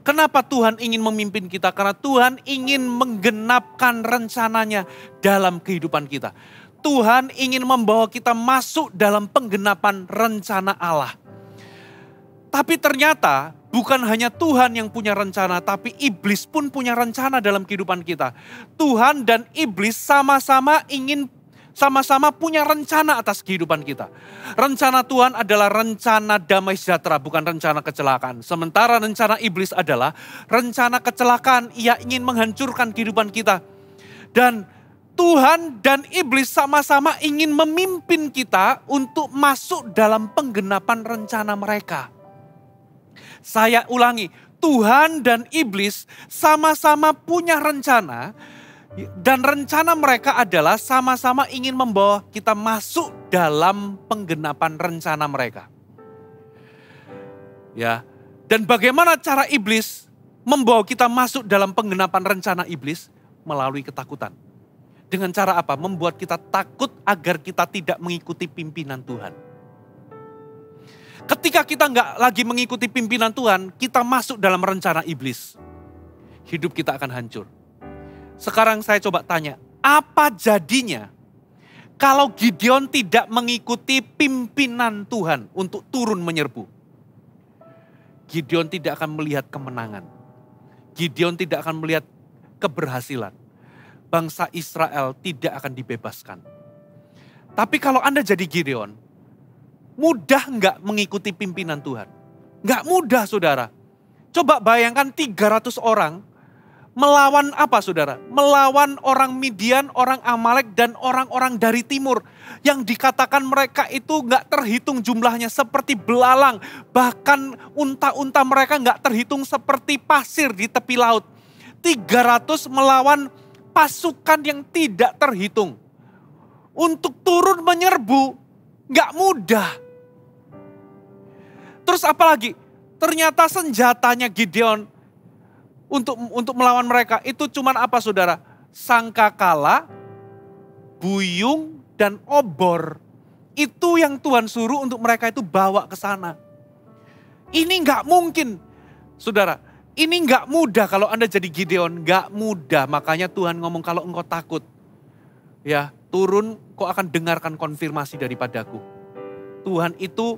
S4: Kenapa Tuhan ingin memimpin kita? Karena Tuhan ingin menggenapkan rencananya dalam kehidupan kita. Tuhan ingin membawa kita masuk dalam penggenapan rencana Allah. Tapi ternyata bukan hanya Tuhan yang punya rencana, tapi iblis pun punya rencana dalam kehidupan kita. Tuhan dan iblis sama-sama punya rencana atas kehidupan kita. Rencana Tuhan adalah rencana damai sejahtera, bukan rencana kecelakaan. Sementara rencana iblis adalah rencana kecelakaan. Ia ingin menghancurkan kehidupan kita. Dan Tuhan dan iblis sama-sama ingin memimpin kita untuk masuk dalam penggenapan rencana mereka. Saya ulangi, Tuhan dan iblis sama-sama punya rencana. Dan rencana mereka adalah sama-sama ingin membawa kita masuk dalam penggenapan rencana mereka. Ya. Dan bagaimana cara iblis membawa kita masuk dalam penggenapan rencana iblis? Melalui ketakutan. Dengan cara apa? Membuat kita takut agar kita tidak mengikuti pimpinan Tuhan. Ketika kita nggak lagi mengikuti pimpinan Tuhan, kita masuk dalam rencana iblis. Hidup kita akan hancur. Sekarang saya coba tanya, apa jadinya kalau Gideon tidak mengikuti pimpinan Tuhan untuk turun menyerbu? Gideon tidak akan melihat kemenangan. Gideon tidak akan melihat keberhasilan. Bangsa Israel tidak akan dibebaskan. Tapi kalau Anda jadi Gideon, mudah nggak mengikuti pimpinan Tuhan? Nggak mudah, saudara. Coba bayangkan 300 orang melawan apa, saudara? Melawan orang Midian, orang Amalek, dan orang-orang dari timur. Yang dikatakan mereka itu nggak terhitung jumlahnya seperti belalang. Bahkan unta-unta mereka nggak terhitung seperti pasir di tepi laut. 300 melawan pasukan yang tidak terhitung. Untuk turun menyerbu nggak mudah. Terus apalagi? Ternyata senjatanya Gideon untuk melawan mereka itu cuman apa, saudara? Sangkakala, buyung, dan obor. Itu yang Tuhan suruh untuk mereka itu bawa ke sana. Ini nggak mungkin, saudara. Ini nggak mudah kalau Anda jadi Gideon, nggak mudah. Makanya Tuhan ngomong, kalau engkau takut, ya turun, kau akan dengarkan konfirmasi daripadaku. Tuhan itu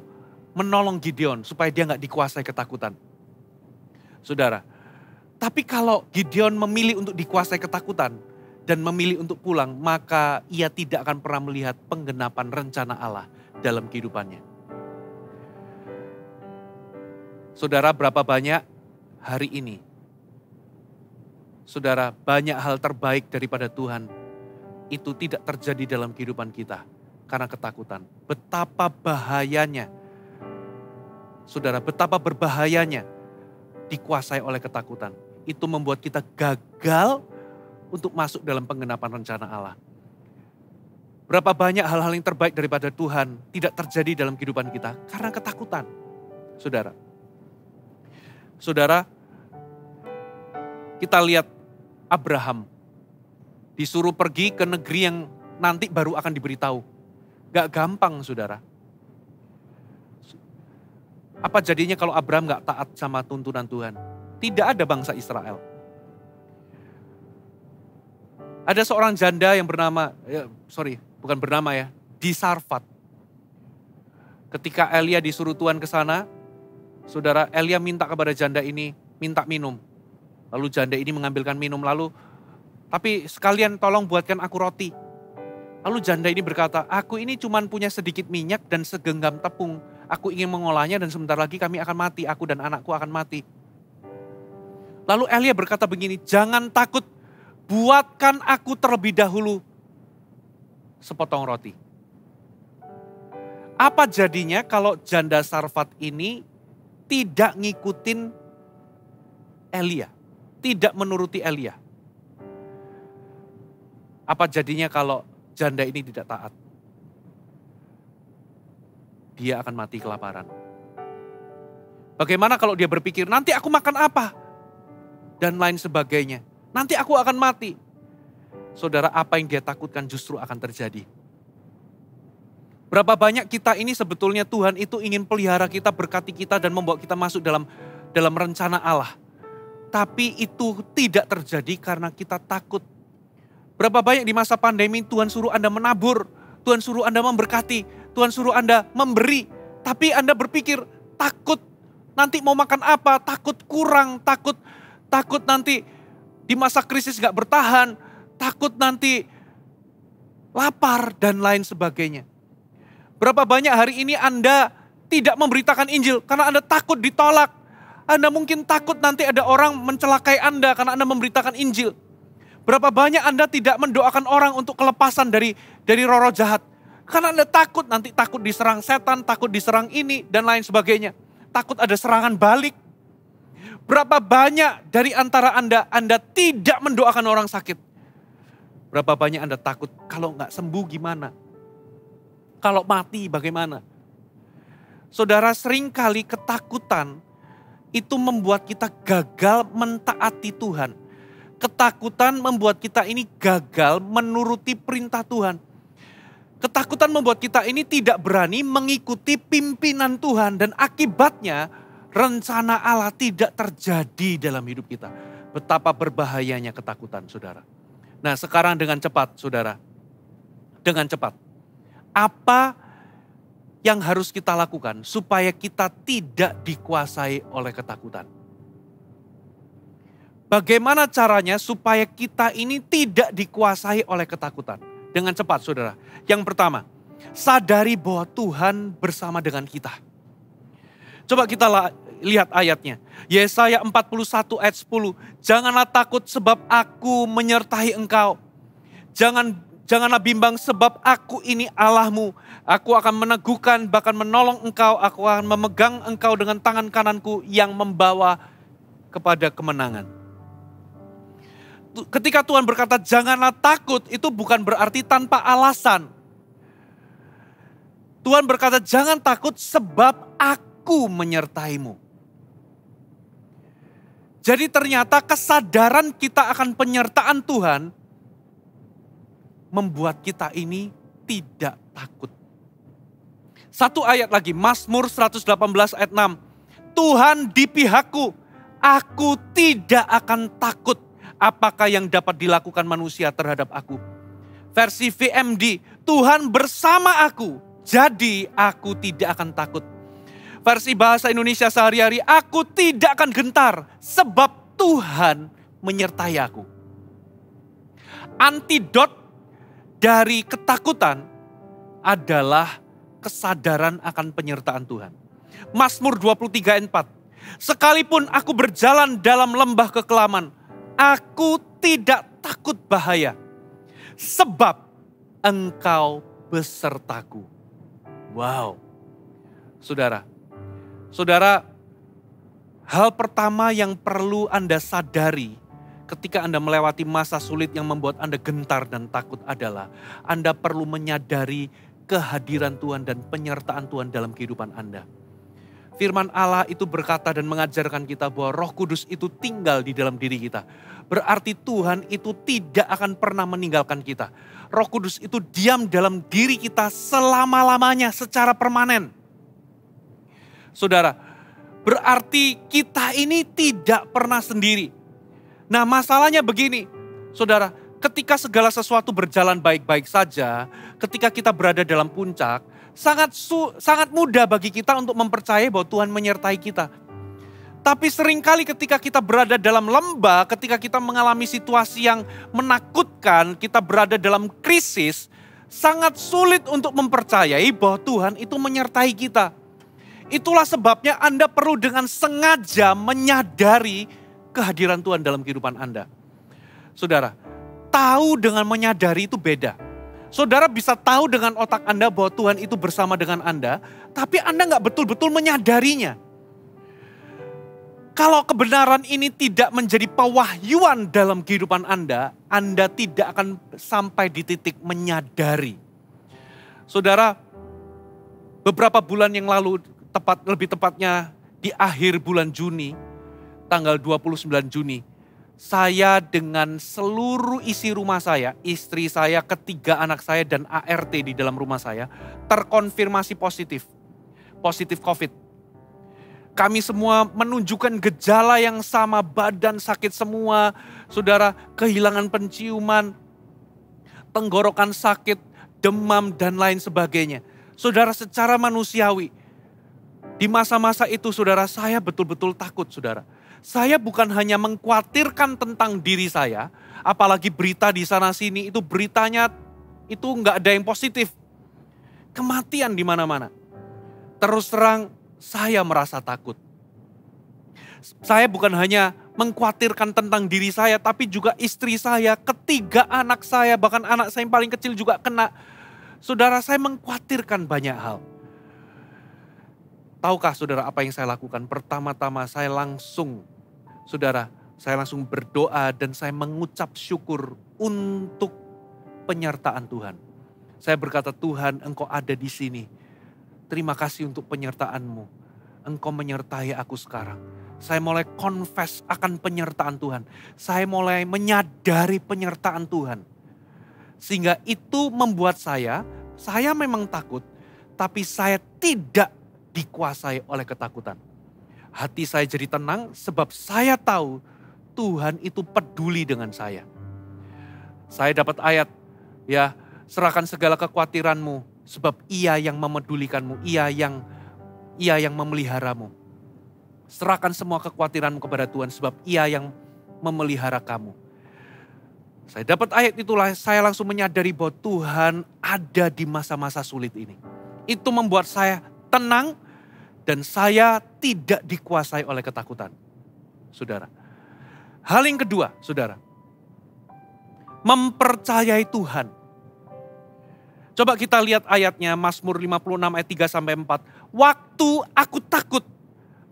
S4: menolong Gideon supaya dia nggak dikuasai ketakutan, saudara. Tapi kalau Gideon memilih untuk dikuasai ketakutan dan memilih untuk pulang, maka ia tidak akan pernah melihat penggenapan rencana Allah dalam kehidupannya. Saudara, berapa banyak hari ini, saudara, banyak hal terbaik daripada Tuhan itu tidak terjadi dalam kehidupan kita karena ketakutan. Betapa bahayanya, saudara, betapa berbahayanya dikuasai oleh ketakutan. Itu membuat kita gagal untuk masuk dalam penggenapan rencana Allah. Berapa banyak hal-hal yang terbaik daripada Tuhan tidak terjadi dalam kehidupan kita karena ketakutan. Saudara, kita lihat Abraham disuruh pergi ke negeri yang nanti baru akan diberitahu. Gak gampang, saudara. Apa jadinya kalau Abraham gak taat sama tuntunan Tuhan? Tidak ada bangsa Israel. Ada seorang janda yang bernama, di Sarfat. Ketika Elia disuruh Tuhan ke sana, saudara, Elia minta kepada janda ini, minta minum. Lalu janda ini mengambilkan minum, tapi sekalian tolong buatkan aku roti. Lalu janda ini berkata, aku ini cuma punya sedikit minyak dan segenggam tepung. Aku ingin mengolahnya dan sebentar lagi kami akan mati, aku dan anakku akan mati. Lalu Elia berkata begini, jangan takut, buatkan aku terlebih dahulu sepotong roti. Apa jadinya kalau janda Sarfat ini tidak ngikutin Elia, tidak menuruti Elia? Apa jadinya kalau janda ini tidak taat? Dia akan mati kelaparan. Bagaimana kalau dia berpikir, nanti aku makan apa? Dan lain sebagainya. Nanti aku akan mati. Saudara, apa yang dia takutkan justru akan terjadi. Berapa banyak kita ini sebetulnya Tuhan itu ingin pelihara kita, berkati kita, dan membawa kita masuk dalam rencana Allah. Tapi itu tidak terjadi karena kita takut. Berapa banyak di masa pandemi Tuhan suruh Anda menabur, Tuhan suruh Anda memberkati, Tuhan suruh Anda memberi. Tapi Anda berpikir takut nanti mau makan apa, takut kurang, takut nanti di masa krisis gak bertahan, takut nanti lapar dan lain sebagainya. Berapa banyak hari ini Anda tidak memberitakan Injil karena Anda takut ditolak. Anda mungkin takut nanti ada orang mencelakai Anda karena Anda memberitakan Injil. Berapa banyak Anda tidak mendoakan orang untuk kelepasan dari roh-roh jahat. Karena Anda takut nanti diserang setan, takut diserang ini dan lain sebagainya. Takut ada serangan balik. Berapa banyak dari antara Anda tidak mendoakan orang sakit. Berapa banyak Anda takut kalau nggak sembuh gimana? Kalau mati bagaimana? Saudara, seringkali ketakutan itu membuat kita gagal mentaati Tuhan. Ketakutan membuat kita ini gagal menuruti perintah Tuhan. Ketakutan membuat kita ini tidak berani mengikuti pimpinan Tuhan. Dan akibatnya rencana Allah tidak terjadi dalam hidup kita. Betapa berbahayanya ketakutan, saudara. Nah, sekarang dengan cepat, saudara. Dengan cepat. Apa yang harus kita lakukan supaya kita tidak dikuasai oleh ketakutan? Bagaimana caranya supaya kita ini tidak dikuasai oleh ketakutan? Dengan cepat, saudara. Yang pertama, sadari bahwa Tuhan bersama dengan kita. Coba kita lihat ayatnya. Yesaya 41 ayat 10. Janganlah takut sebab aku menyertai engkau. Janganlah bimbang sebab aku ini Allahmu. Aku akan meneguhkan bahkan menolong engkau. Aku akan memegang engkau dengan tangan kananku yang membawa kepada kemenangan. Ketika Tuhan berkata janganlah takut, itu bukan berarti tanpa alasan. Tuhan berkata jangan takut sebab aku menyertaimu. Jadi ternyata kesadaran kita akan penyertaan Tuhan membuat kita ini tidak takut. Satu ayat lagi, Mazmur 118 ayat 6. Tuhan di pihakku, aku tidak akan takut. Apakah yang dapat dilakukan manusia terhadap aku? Versi VMD, Tuhan bersama aku, jadi aku tidak akan takut. Versi bahasa Indonesia sehari-hari, aku tidak akan gentar sebab Tuhan menyertai aku. Antidot dari ketakutan adalah kesadaran akan penyertaan Tuhan. Mazmur 23 ayat 4. Sekalipun aku berjalan dalam lembah kekelaman, aku tidak takut bahaya. Sebab engkau besertaku. Wow. Saudara, hal pertama yang perlu Anda sadari ketika Anda melewati masa sulit yang membuat Anda gentar dan takut adalah Anda perlu menyadari kehadiran Tuhan dan penyertaan Tuhan dalam kehidupan Anda. Firman Allah itu berkata dan mengajarkan kita bahwa Roh Kudus itu tinggal di dalam diri kita. Berarti Tuhan itu tidak akan pernah meninggalkan kita. Roh Kudus itu diam dalam diri kita selama-lamanya secara permanen. Saudara, berarti kita ini tidak pernah sendiri. Nah, masalahnya begini, saudara, ketika segala sesuatu berjalan baik-baik saja, ketika kita berada dalam puncak, sangat mudah bagi kita untuk mempercayai bahwa Tuhan menyertai kita. Tapi seringkali ketika kita berada dalam lembah, ketika kita mengalami situasi yang menakutkan, kita berada dalam krisis, sangat sulit untuk mempercayai bahwa Tuhan itu menyertai kita. Itulah sebabnya Anda perlu dengan sengaja menyadari kehadiran Tuhan dalam kehidupan Anda. Saudara, tahu dengan menyadari itu beda. Saudara bisa tahu dengan otak Anda bahwa Tuhan itu bersama dengan Anda, tapi Anda nggak betul-betul menyadarinya. Kalau kebenaran ini tidak menjadi pewahyuan dalam kehidupan Anda tidak akan sampai di titik menyadari. Saudara, beberapa bulan yang lalu, lebih tepatnya di akhir bulan Juni, tanggal 29 Juni, saya dengan seluruh isi rumah saya, istri saya, ketiga anak saya dan ART di dalam rumah saya terkonfirmasi positif COVID. Kami semua menunjukkan gejala yang sama, badan sakit semua, saudara, kehilangan penciuman, tenggorokan sakit, demam, dan lain sebagainya. Saudara, secara manusiawi, di masa-masa itu saudara, saya betul-betul takut saudara. Saya bukan hanya mengkhawatirkan tentang diri saya, apalagi berita di sana-sini, itu beritanya itu nggak ada yang positif. Kematian di mana-mana. Terus terang, saya merasa takut. Saya bukan hanya mengkhawatirkan tentang diri saya, tapi juga istri saya, ketiga anak saya, bahkan anak saya yang paling kecil juga kena. Saudara, saya mengkhawatirkan banyak hal. Tahukah saudara apa yang saya lakukan? Pertama-tama saya langsung berdoa dan saya mengucap syukur untuk penyertaan Tuhan. Saya berkata, Tuhan, Engkau ada di sini. Terima kasih untuk penyertaan-Mu. Engkau menyertai aku sekarang. Saya mulai confess akan penyertaan Tuhan. Saya mulai menyadari penyertaan Tuhan. Sehingga itu membuat saya memang takut, tapi saya tidak dikuasai oleh ketakutan. Hati saya jadi tenang sebab saya tahu Tuhan itu peduli dengan saya. Saya dapat ayat, ya, serahkan segala kekhawatiranmu sebab Ia yang memedulikanmu, Ia yang memeliharamu. Serahkan semua kekhawatiranmu kepada Tuhan sebab Ia yang memelihara kamu. Saya dapat ayat itulah, saya langsung menyadari bahwa Tuhan ada di masa-masa sulit ini. Itu membuat saya tenang dan saya tidak dikuasai oleh ketakutan. Saudara. Hal yang kedua, saudara. Mempercayai Tuhan. Coba kita lihat ayatnya, Mazmur 56 ayat 3-4. Waktu aku takut,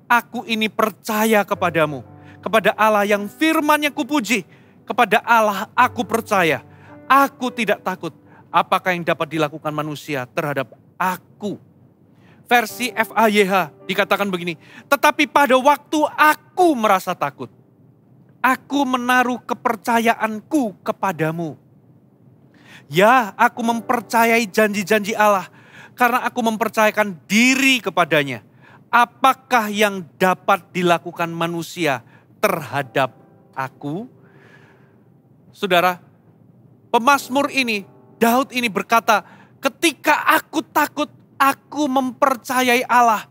S4: aku ini percaya kepadamu. Kepada Allah yang firman-Nya kupuji. Kepada Allah aku percaya. Aku tidak takut. Apakah yang dapat dilakukan manusia terhadap aku? Versi FAYH dikatakan begini. Tetapi pada waktu aku merasa takut, aku menaruh kepercayaanku kepadamu. Ya, aku mempercayai janji-janji Allah karena aku mempercayakan diri kepadanya. Apakah yang dapat dilakukan manusia terhadap aku? Saudara, pemazmur ini, Daud ini berkata, ketika aku takut, aku mempercayai Allah.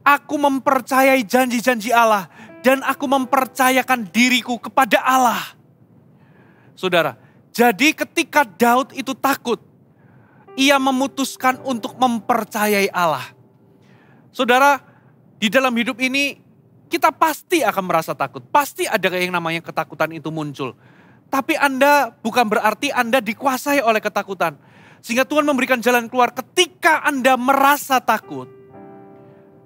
S4: Aku mempercayai janji-janji Allah dan aku mempercayakan diriku kepada Allah. Saudara, jadi ketika Daud itu takut, ia memutuskan untuk mempercayai Allah. Saudara, di dalam hidup ini kita pasti akan merasa takut. Pasti ada yang namanya ketakutan itu muncul. Tapi Anda bukan berarti Anda dikuasai oleh ketakutan. Sehingga Tuhan memberikan jalan keluar ketika Anda merasa takut.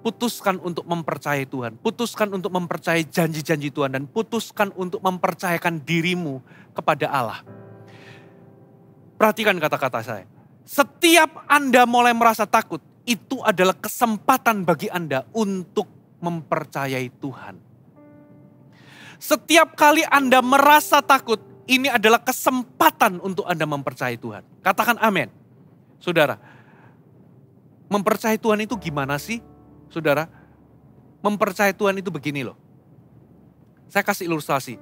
S4: Putuskan untuk mempercayai Tuhan. Putuskan untuk mempercayai janji-janji Tuhan. Dan putuskan untuk mempercayakan dirimu kepada Allah. Perhatikan kata-kata saya. Setiap Anda mulai merasa takut, itu adalah kesempatan bagi Anda untuk mempercayai Tuhan. Setiap kali Anda merasa takut, ini adalah kesempatan untuk Anda mempercayai Tuhan. Katakan amin. Saudara, mempercayai Tuhan itu gimana sih? Saudara, mempercayai Tuhan itu begini loh. Saya kasih ilustrasi.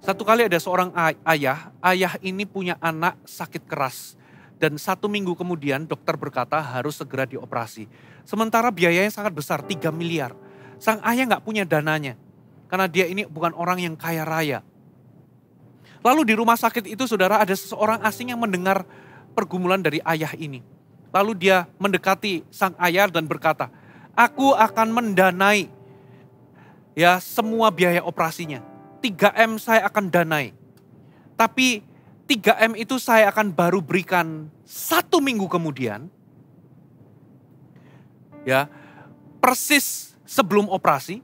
S4: Satu kali ada seorang ayah ini punya anak sakit keras. Dan 1 minggu kemudian dokter berkata harus segera dioperasi. Sementara biayanya sangat besar, 3 miliar. Sang ayah gak punya dananya. Karena dia ini bukan orang yang kaya raya. Lalu di rumah sakit itu saudara ada seseorang asing yang mendengar pergumulan dari ayah ini. Lalu dia mendekati sang ayah dan berkata, aku akan mendanai ya semua biaya operasinya. 3M saya akan danai. Tapi 3M itu saya akan baru berikan 1 minggu kemudian. Ya, persis sebelum operasi.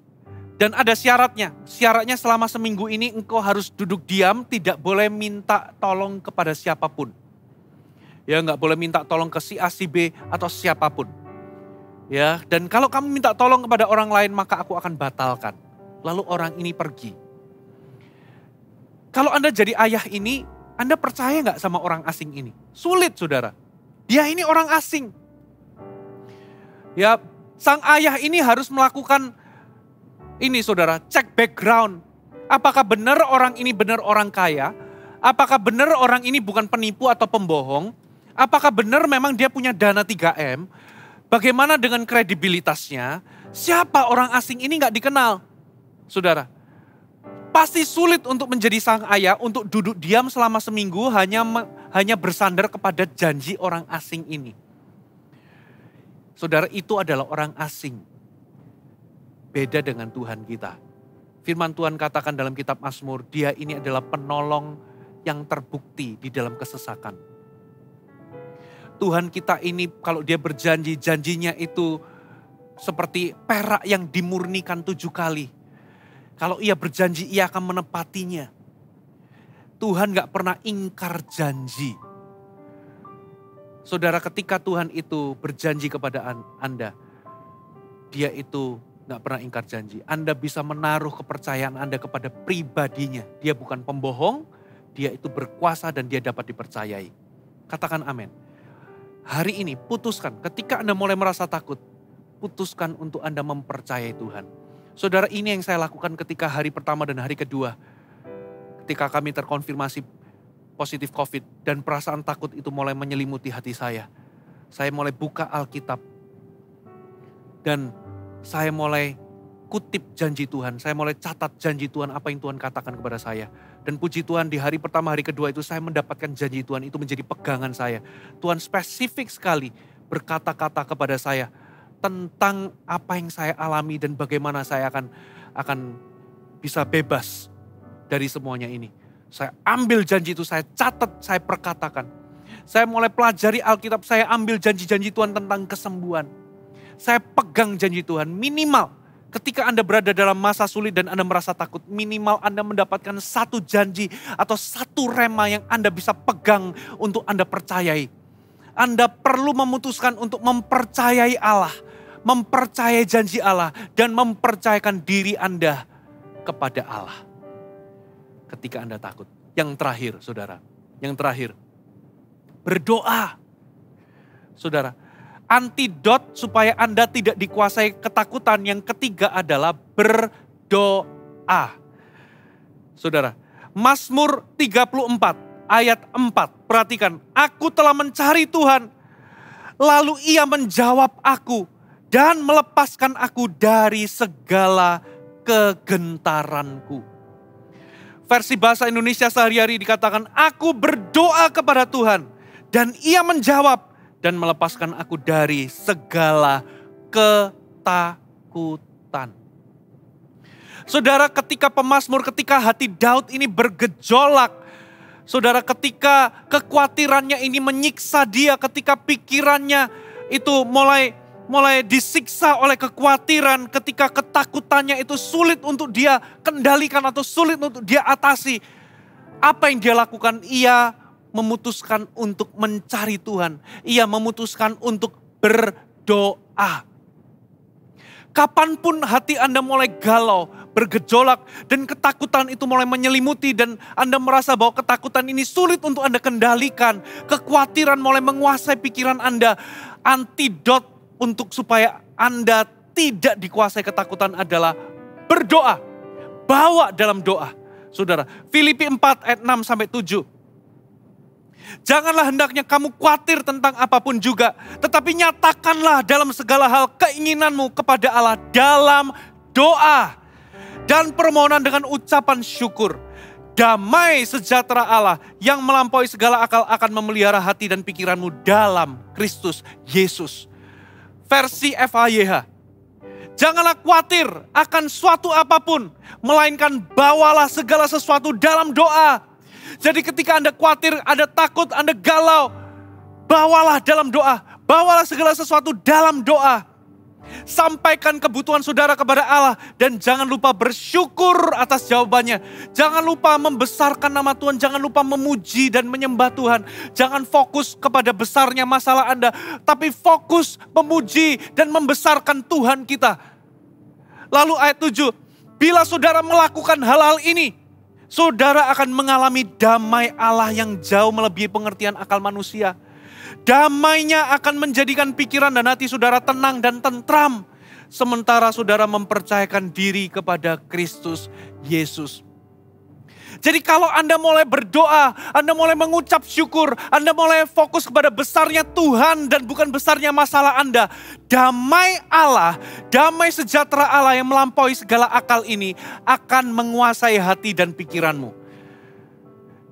S4: Dan ada syaratnya. Syaratnya selama seminggu ini engkau harus duduk diam, tidak boleh minta tolong kepada siapapun. Ya, nggak boleh minta tolong ke si A, si B atau siapapun. Ya, dan kalau kamu minta tolong kepada orang lain maka aku akan batalkan. Lalu orang ini pergi. Kalau Anda jadi ayah ini, Anda percaya nggak sama orang asing ini? Sulit saudara. Dia ini orang asing. Ya, Sang ayah ini harus melakukan ini saudara, cek background. Apakah benar orang ini benar orang kaya? Apakah benar orang ini bukan penipu atau pembohong? Apakah benar memang dia punya dana 3M? Bagaimana dengan kredibilitasnya? Siapa orang asing ini gak dikenal? Saudara, pasti sulit untuk menjadi sang ayah untuk duduk diam selama seminggu hanya bersandar kepada janji orang asing ini. Saudara, itu adalah orang asing. Beda dengan Tuhan kita. Firman Tuhan katakan dalam kitab Mazmur, dia ini adalah penolong yang terbukti di dalam kesesakan. Tuhan kita ini kalau dia berjanji, janjinya itu seperti perak yang dimurnikan 7 kali. Kalau ia berjanji, ia akan menepatinya. Tuhan gak pernah ingkar janji. Saudara, ketika Tuhan itu berjanji kepada Anda, dia itu gak pernah ingkar janji. Anda bisa menaruh kepercayaan Anda kepada pribadinya. Dia bukan pembohong, dia itu berkuasa dan dia dapat dipercayai. Katakan amin. Hari ini putuskan, ketika Anda mulai merasa takut, putuskan untuk Anda mempercayai Tuhan. Saudara, ini yang saya lakukan ketika hari pertama dan hari kedua. Ketika kami terkonfirmasi positif COVID dan perasaan takut itu mulai menyelimuti hati saya. Saya mulai buka Alkitab dan saya mulai kutip janji Tuhan. Saya mulai catat janji Tuhan, apa yang Tuhan katakan kepada saya. Dan puji Tuhan, di hari pertama, hari kedua itu saya mendapatkan janji Tuhan, itu menjadi pegangan saya. Tuhan spesifik sekali berkata-kata kepada saya tentang apa yang saya alami dan bagaimana saya akan bisa bebas dari semuanya ini. Saya ambil janji itu, saya catat, saya perkatakan. Saya mulai pelajari Alkitab, saya ambil janji-janji Tuhan tentang kesembuhan. Saya pegang janji Tuhan, minimal ketika Anda berada dalam masa sulit dan Anda merasa takut, minimal Anda mendapatkan satu janji atau satu rema yang Anda bisa pegang untuk Anda percayai. Anda perlu memutuskan untuk mempercayai Allah, mempercayai janji Allah, dan mempercayakan diri Anda kepada Allah. Ketika Anda takut. Yang terakhir, saudara. Yang terakhir, berdoa. Saudara, antidot supaya Anda tidak dikuasai ketakutan yang ketiga adalah berdoa. Saudara, Mazmur 34 ayat 4. Perhatikan, aku telah mencari Tuhan, lalu ia menjawab aku dan melepaskan aku dari segala kegentaranku. Versi bahasa Indonesia sehari-hari dikatakan, aku berdoa kepada Tuhan dan ia menjawab dan melepaskan aku dari segala ketakutan. Saudara, ketika pemazmur, ketika hati Daud ini bergejolak, saudara, ketika kekhawatirannya ini menyiksa dia, ketika pikirannya itu mulai disiksa oleh kekhawatiran, ketika ketakutannya itu sulit untuk dia kendalikan atau sulit untuk dia atasi. Apa yang dia lakukan? Ia memutuskan untuk mencari Tuhan. Ia memutuskan untuk berdoa. Kapanpun hati Anda mulai galau, bergejolak, dan ketakutan itu mulai menyelimuti, dan Anda merasa bahwa ketakutan ini sulit untuk Anda kendalikan, kekhawatiran mulai menguasai pikiran Anda, antidot untuk supaya Anda tidak dikuasai ketakutan adalah berdoa. Bawa dalam doa. Saudara, Filipi 4 ayat 6-7. Janganlah hendaknya kamu khawatir tentang apapun juga, tetapi nyatakanlah dalam segala hal keinginanmu kepada Allah dalam doa dan permohonan dengan ucapan syukur. Damai sejahtera Allah yang melampaui segala akal akan memelihara hati dan pikiranmu dalam Kristus Yesus. Versi FHYH. Janganlah khawatir akan suatu apapun, melainkan bawalah segala sesuatu dalam doa. Jadi ketika Anda khawatir, Anda takut, Anda galau, bawalah dalam doa. Bawalah segala sesuatu dalam doa. Sampaikan kebutuhan saudara kepada Allah dan jangan lupa bersyukur atas jawabannya. Jangan lupa membesarkan nama Tuhan, jangan lupa memuji dan menyembah Tuhan. Jangan fokus kepada besarnya masalah Anda, tapi fokus memuji dan membesarkan Tuhan kita. Lalu ayat 7, bila saudara melakukan hal-hal ini, saudara akan mengalami damai Allah yang jauh melebihi pengertian akal manusia. Damainya akan menjadikan pikiran dan hati saudara tenang dan tentram. Sementara saudara mempercayakan diri kepada Kristus Yesus. Jadi kalau Anda mulai berdoa, Anda mulai mengucap syukur, Anda mulai fokus kepada besarnya Tuhan dan bukan besarnya masalah Anda. Damai Allah, damai sejahtera Allah yang melampaui segala akal ini akan menguasai hati dan pikiranmu.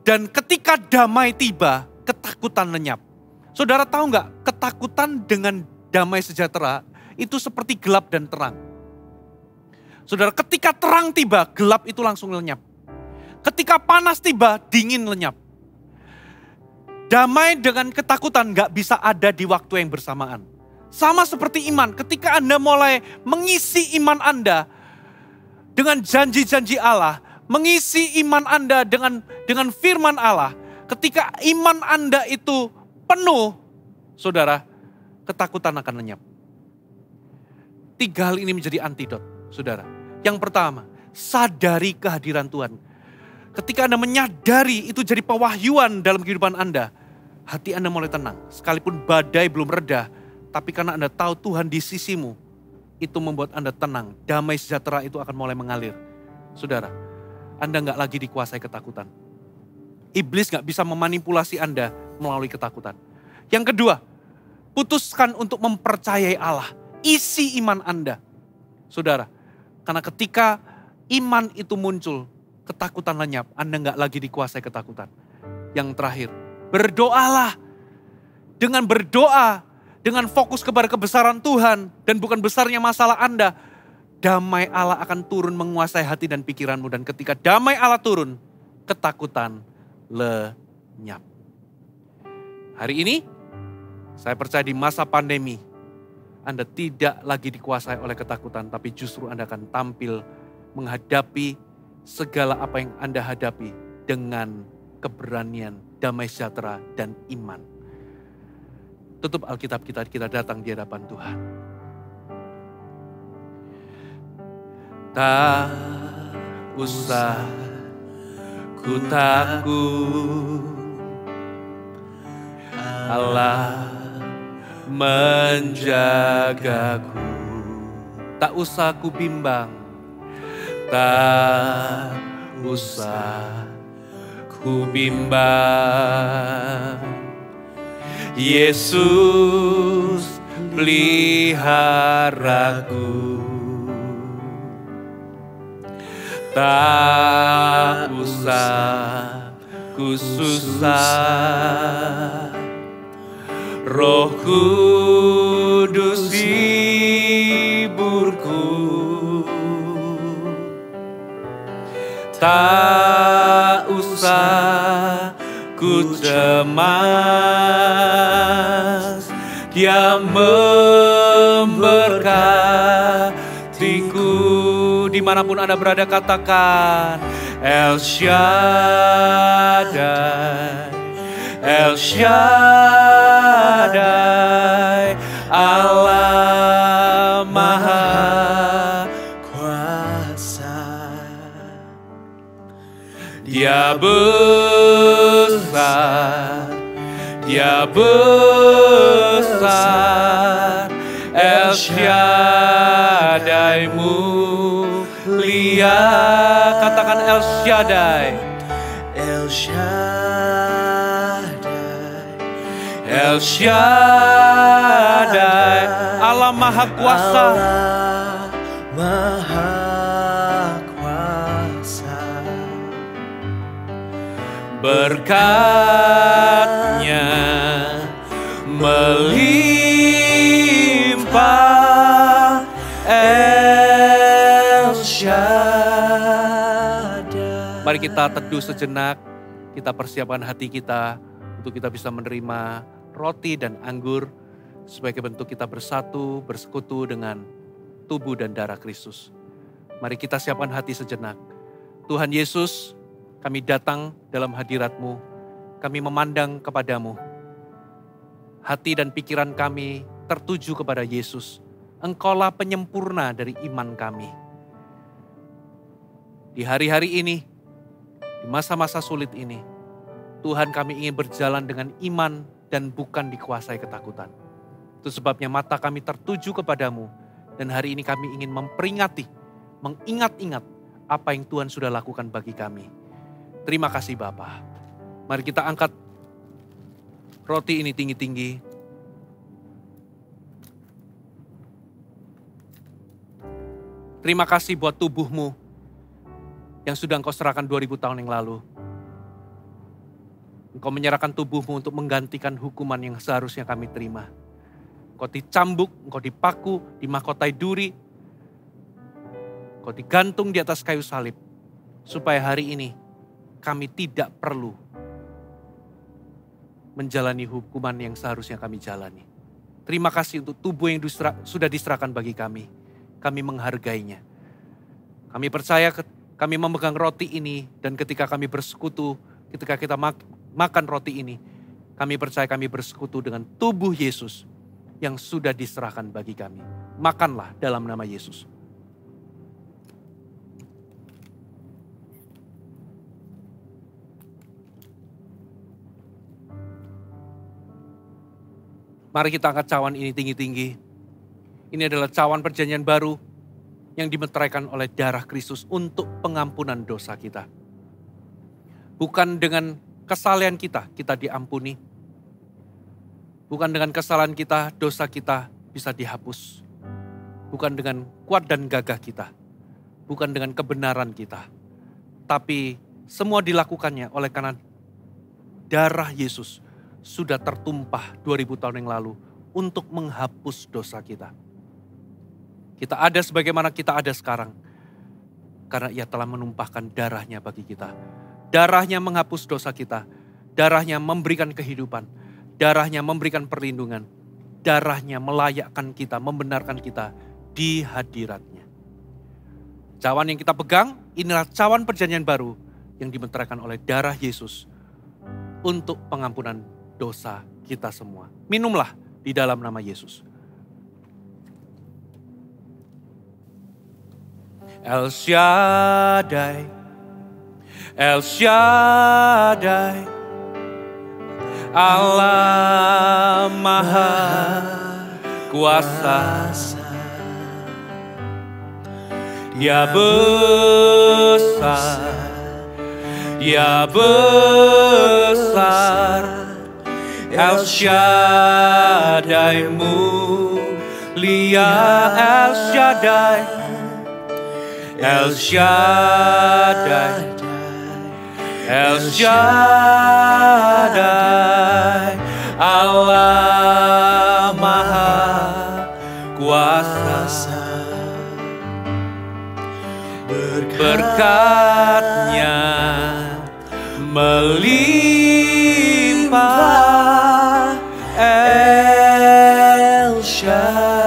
S4: Dan ketika damai tiba, ketakutan lenyap. Saudara tahu nggak, ketakutan dengan damai sejahtera itu seperti gelap dan terang. Saudara, ketika terang tiba, gelap itu langsung lenyap. Ketika panas tiba, dingin lenyap. Damai dengan ketakutan gak bisa ada di waktu yang bersamaan. Sama seperti iman, ketika Anda mulai mengisi iman Anda dengan janji-janji Allah, mengisi iman Anda dengan firman Allah, ketika iman Anda itu penuh, saudara, ketakutan akan lenyap. 3 hal ini menjadi antidot, saudara. Yang pertama, sadari kehadiran Tuhan. Ketika Anda menyadari itu jadi pewahyuan dalam kehidupan Anda, hati Anda mulai tenang. Sekalipun badai belum reda, tapi karena Anda tahu Tuhan di sisimu, itu membuat Anda tenang. Damai sejahtera itu akan mulai mengalir. Saudara, Anda nggak lagi dikuasai ketakutan. Iblis nggak bisa memanipulasi Anda melalui ketakutan. Yang kedua, putuskan untuk mempercayai Allah. Isi iman Anda. Saudara, karena ketika iman itu muncul, ketakutan lenyap, Anda nggak lagi dikuasai ketakutan. Yang terakhir, berdoalah. Dengan berdoa, dengan fokus kepada kebesaran Tuhan dan bukan besarnya masalah Anda, damai Allah akan turun menguasai hati dan pikiranmu. Dan ketika damai Allah turun, ketakutan lenyap. Hari ini, saya percaya di masa pandemi, Anda tidak lagi dikuasai oleh ketakutan, tapi justru Anda akan tampil menghadapi segala apa yang Anda hadapi dengan keberanian, damai sejahtera, dan iman. Tutup Alkitab kita datang di hadapan Tuhan. Tak usah ku takut, Allah menjagaku. Tak usah ku bimbang, tak usah ku bimbang. Yesus peliharaku. Tak usah ku susah, Roh Kudus hiburku. Tak usah ku cemas, Dia memberkatiku. Dimanapun Anda berada, katakan El Shaddai, El Shaddai, Allah Maha Kuasa. Dia besar, Dia besar, El Shaddai mulia. Katakan El Shaddai, El Shaddai, El Shaddai, Allah Maha Kuasa. Allah Maha Kuasa. Berkat-Nya melimpah, El Shaddai. Mari kita teduh sejenak, kita persiapkan hati kita untuk kita bisa menerima roti dan anggur sebagai bentuk kita bersatu, bersekutu dengan tubuh dan darah Kristus. Mari kita siapkan hati sejenak. Tuhan Yesus, kami datang dalam hadirat-Mu, kami memandang kepadamu. Hati dan pikiran kami tertuju kepada Yesus. Engkaulah penyempurna dari iman kami. Di hari-hari ini, di masa-masa sulit ini, Tuhan kami ingin berjalan dengan iman dan bukan dikuasai ketakutan. Itu sebabnya mata kami tertuju kepadamu. Dan hari ini kami ingin memperingati, mengingat-ingat apa yang Tuhan sudah lakukan bagi kami. Terima kasih Bapa. Mari kita angkat roti ini tinggi-tinggi. Terima kasih buat tubuhmu yang sudah Engkau serahkan 2000 tahun yang lalu. Engkau menyerahkan tubuhmu untuk menggantikan hukuman yang seharusnya kami terima. Engkau dicambuk, engkau dipaku, dimahkotai duri. Engkau digantung di atas kayu salib. Supaya hari ini kami tidak perlu menjalani hukuman yang seharusnya kami jalani. Terima kasih untuk tubuh yang sudah diserahkan bagi kami. Kami menghargainya. Kami percaya kami memegang roti ini dan ketika kami bersekutu, ketika kita makan roti ini, kami percaya kami bersekutu dengan tubuh Yesus yang sudah diserahkan bagi kami. Makanlah dalam nama Yesus. Mari kita angkat cawan ini tinggi-tinggi. Ini adalah cawan perjanjian baru yang dimeteraikan oleh darah Kristus untuk pengampunan dosa kita. Bukan dengan kesalahan kita diampuni. Bukan dengan kesalahan kita, dosa kita bisa dihapus. Bukan dengan kuat dan gagah kita. Bukan dengan kebenaran kita. Tapi semua dilakukannya oleh karena darah Yesus sudah tertumpah 2000 tahun yang lalu untuk menghapus dosa kita. Kita ada sebagaimana kita ada sekarang. Karena Ia telah menumpahkan darahnya bagi kita. Darahnya menghapus dosa kita. Darahnya memberikan kehidupan. Darahnya memberikan perlindungan. Darahnya melayakkan kita, membenarkan kita di hadiratnya. Cawan yang kita pegang, inilah cawan perjanjian baru yang dimeteraikan oleh darah Yesus untuk pengampunan dosa kita semua. Minumlah di dalam nama Yesus. El Shaddai, El Shaddai, Allah Maha Kuasa. Ya besar, Ya besar, El Shaddai mulia, El Shaddai, El Shaddai, El Shaddai, Allah Maha Kuasa. Berkatnya melimpah, El Shaddai.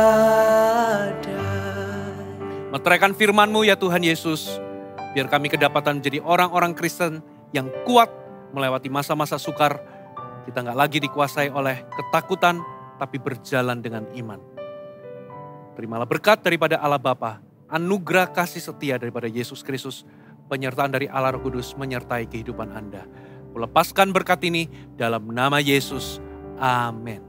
S4: Meteraikan firman-Mu ya Tuhan Yesus, biar kami kedapatan menjadi orang-orang Kristen yang kuat melewati masa-masa sukar. Kita nggak lagi dikuasai oleh ketakutan, tapi berjalan dengan iman. Terimalah berkat daripada Allah Bapa, anugerah kasih setia daripada Yesus Kristus, penyertaan dari Allah Roh Kudus menyertai kehidupan Anda. Lepaskan berkat ini dalam nama Yesus. Amin.